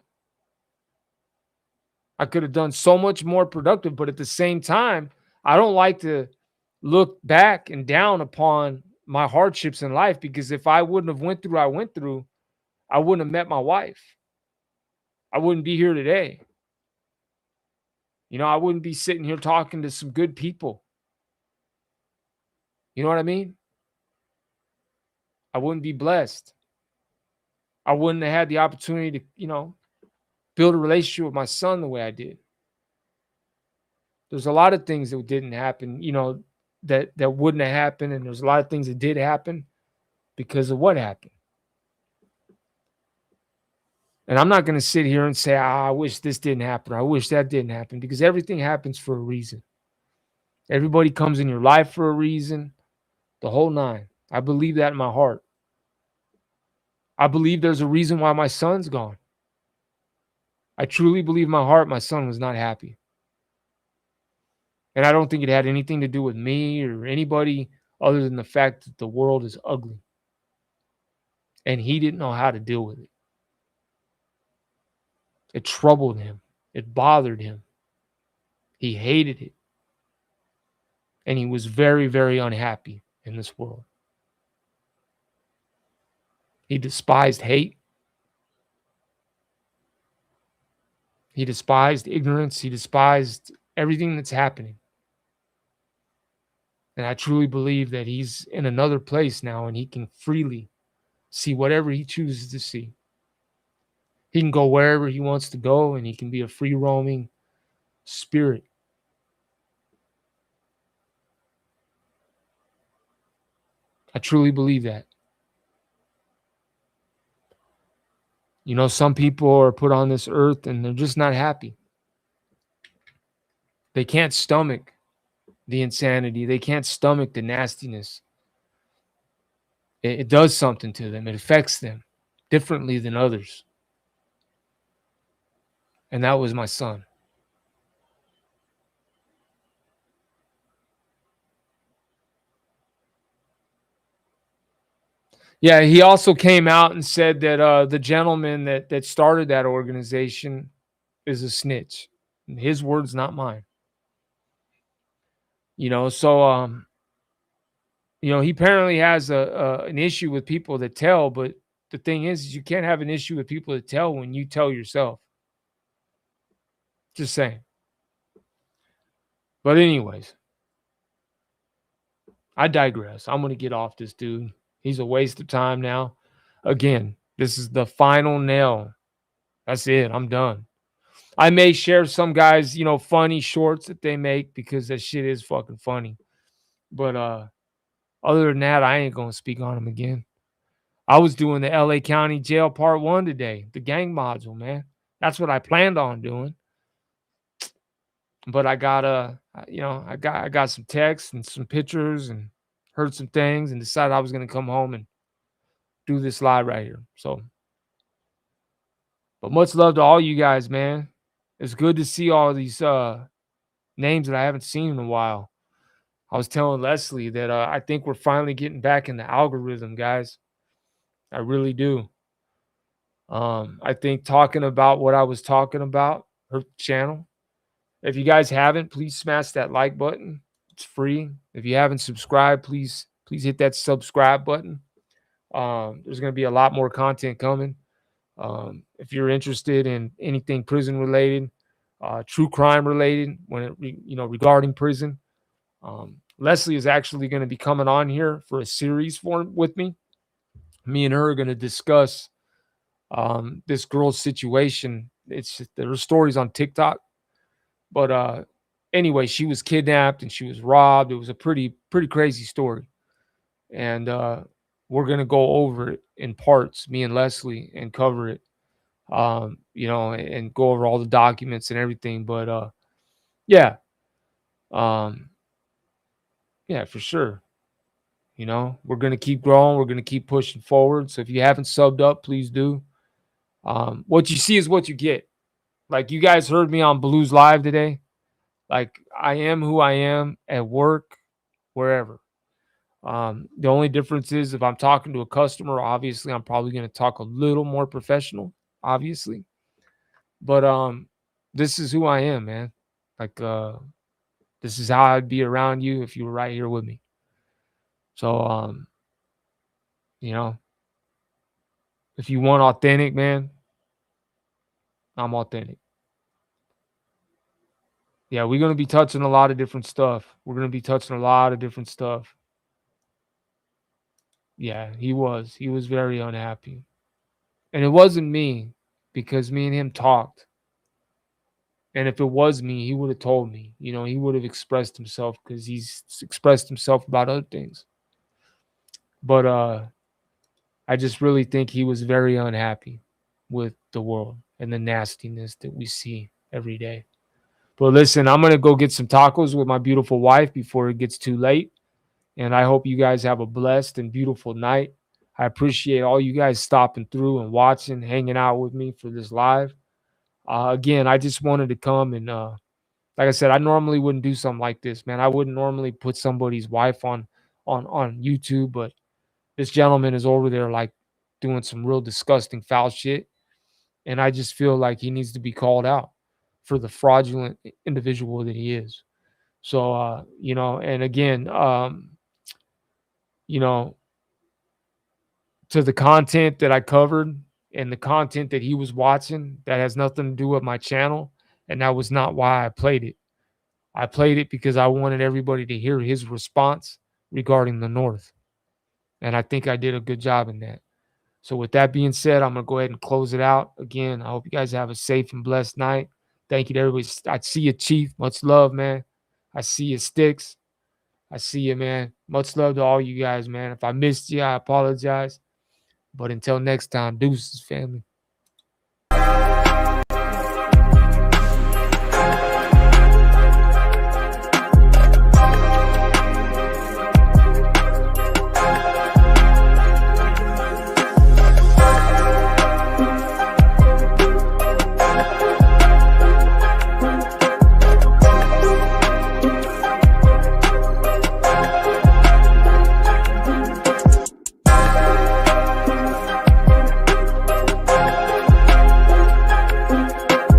I could have done so much more productive, but at the same time, I don't like to look back and down upon my hardships in life, because if I wouldn't have went through what I went through, I wouldn't have met my wife. I wouldn't be here today. You know, I wouldn't be sitting here talking to some good people. You know what I mean? I wouldn't be blessed. I wouldn't have had the opportunity to, you know, build a relationship with my son the way I did. There's a lot of things that didn't happen, you know, that wouldn't have happened. And there's a lot of things that did happen because of what happened. And I'm not going to sit here and say, I wish this didn't happen. I wish that didn't happen, because everything happens for a reason. Everybody comes in your life for a reason, the whole nine. I believe that in my heart. I believe there's a reason why my son's gone. I truly believe in my heart my son was not happy. And I don't think it had anything to do with me or anybody other than the fact that the world is ugly. And he didn't know how to deal with it. It troubled him. It bothered him. He hated it. And he was very, very unhappy in this world. He despised hate. He despised ignorance. He despised everything that's happening. And I truly believe that he's in another place now and he can freely see whatever he chooses to see. He can go wherever he wants to go and he can be a free roaming spirit. I truly believe that. You know, some people are put on this earth and they're just not happy. They can't stomach the insanity. They can't stomach the nastiness. It does something to them. It affects them differently than others. And that was my son. Yeah, he also came out and said that the gentleman that started that organization is a snitch. His words, not mine. You know, so you know, he apparently has an issue with people that tell, but the thing is you can't have an issue with people that tell when you tell yourself. Just saying. But anyways, I digress. I'm going to get off this dude. He's a waste of time now. Again, this is the final nail. That's it. I'm done. I may share some guys, you know, funny shorts that they make because that shit is fucking funny. But other than that, I ain't going to speak on them again. I was doing the LA County Jail Part 1 today, the gang module, man. That's what I planned on doing. But I got you know, I got some texts and some pictures and heard some things and decided I was going to come home and do this live right here. So, but much love to all you guys, man. It's good to see all these names that I haven't seen in a while. I was telling Leslie that I think we're finally getting back in the algorithm, guys. I really do. I think talking about what I was talking about, her channel. If you guys haven't, please smash that like button. It's free. If you haven't subscribed, please hit that subscribe button. There's going to be a lot more content coming. If you're interested in anything prison related, true crime related, when it regarding prison, Leslie is actually going to be coming on here for a series with me. Me and her are going to discuss this girl's situation. There are stories on TikTok, but anyway, she was kidnapped and she was robbed. It was a pretty crazy story, and we're going to go over it in parts, me and Leslie, and cover it. And go over all the documents and everything. But yeah, um, yeah, for sure. We're gonna keep growing. We're gonna keep pushing forward. So if you haven't subbed up, please do. What you see is what you get. Like you guys heard me on Blues Live today. Like I am who I am at work, wherever. The only difference is if I'm talking to a customer, obviously I'm probably gonna talk a little more professional, obviously. But this is who I am, man. Like this is how I'd be around you if you were right here with me. So you know, if you want authentic, man, I'm authentic. Yeah, we're gonna be touching a lot of different stuff. We're gonna be touching a lot of different stuff. Yeah, he was. He was very unhappy. And it wasn't me because me and him talked. And if it was me, he would have told me. He would have expressed himself because he's expressed himself about other things. But I just really think he was very unhappy with the world and the nastiness that we see every day. But listen, I'm going to go get some tacos with my beautiful wife before it gets too late. And I hope you guys have a blessed and beautiful night. I appreciate all you guys stopping through and watching, hanging out with me for this live. Again, I just wanted to come and, like I said, I normally wouldn't do something like this, man. I wouldn't normally put somebody's wife on YouTube, but this gentleman is over there like doing some real disgusting foul shit. And I just feel like he needs to be called out for the fraudulent individual that he is. So, and again, you know, to the content that I covered and the content that he was watching, that has nothing to do with my channel. And that was not why I played it. I played it because I wanted everybody to hear his response regarding the North. And I think I did a good job in that. So with that being said, I'm going to go ahead and close it out. Again, I hope you guys have a safe and blessed night. Thank you to everybody. I see you, Chief. Much love, man. I see you, Sticks. I see you, man. Much love to all you guys, man. If I missed you, I apologize. But until next time, deuces, family.